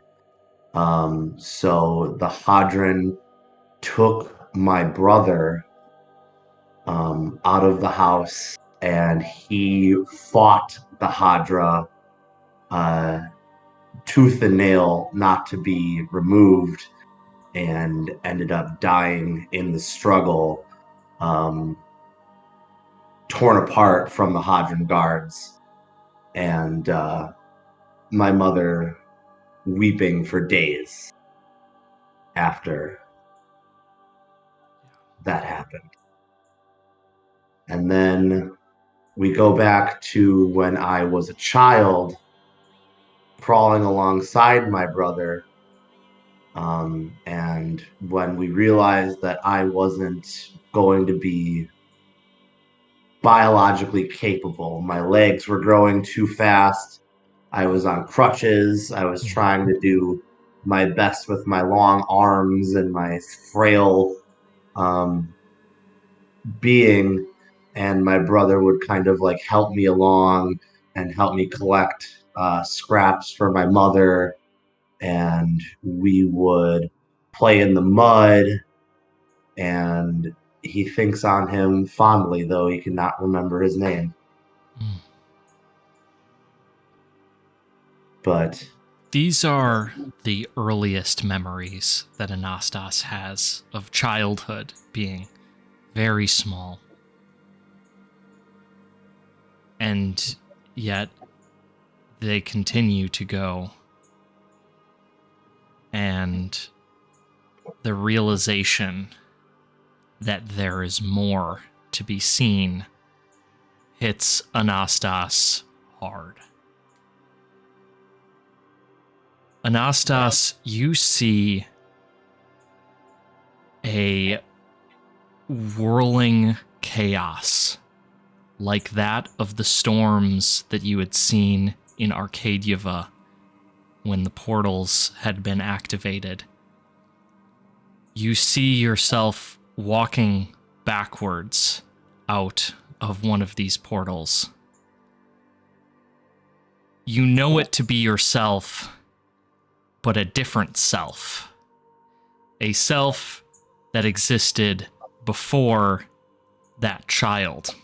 So the Hadran took my brother out of the house, and he fought the Hadra tooth and nail not to be removed, and ended up dying in the struggle, torn apart from the Hadran guards, and my mother weeping for days after that happened. And then we go back to when I was a child, crawling alongside my brother. And when we realized that I wasn't going to be biologically capable, my legs were growing too fast. I was on crutches. I was trying to do my best with my long arms and my frail being, and my brother would kind of like help me along and help me collect scraps for my mother, and we would play in the mud, and he thinks on him fondly, though he cannot remember his name. But these are the earliest memories that Anastas has of childhood being very small. And yet they continue to go. And the realization that there is more to be seen hits Anastas hard. Anastas, you see a whirling chaos like that of the storms that you had seen in Arcadieva when the portals had been activated. You see yourself walking backwards out of one of these portals. You know it to be yourself, but a different self. A self that existed before that child.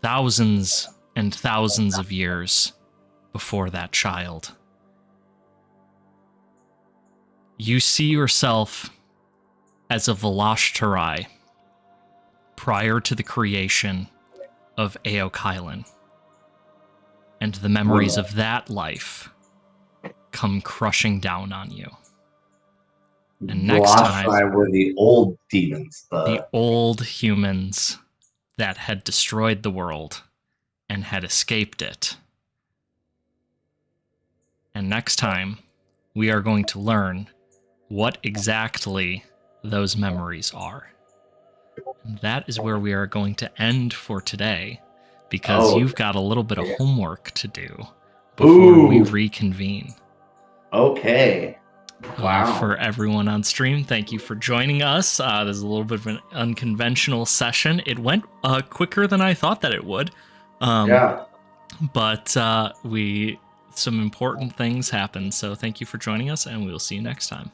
Thousands and thousands of years before that child. You see yourself as a Velashtarai prior to the creation of Eokailan. And the memories of that life come crushing down on you. And next time, were the old demons, the old humans that had destroyed the world and had escaped it. And next time, we are going to learn what exactly those memories are. And that is where we are going to end for today. because Oh. you've got a little bit of homework to do before we reconvene. Okay. Wow. For everyone on stream, thank you for joining us. This is a little bit of an unconventional session. It went quicker than I thought that it would. But some important things happened. So thank you for joining us, and we will see you next time.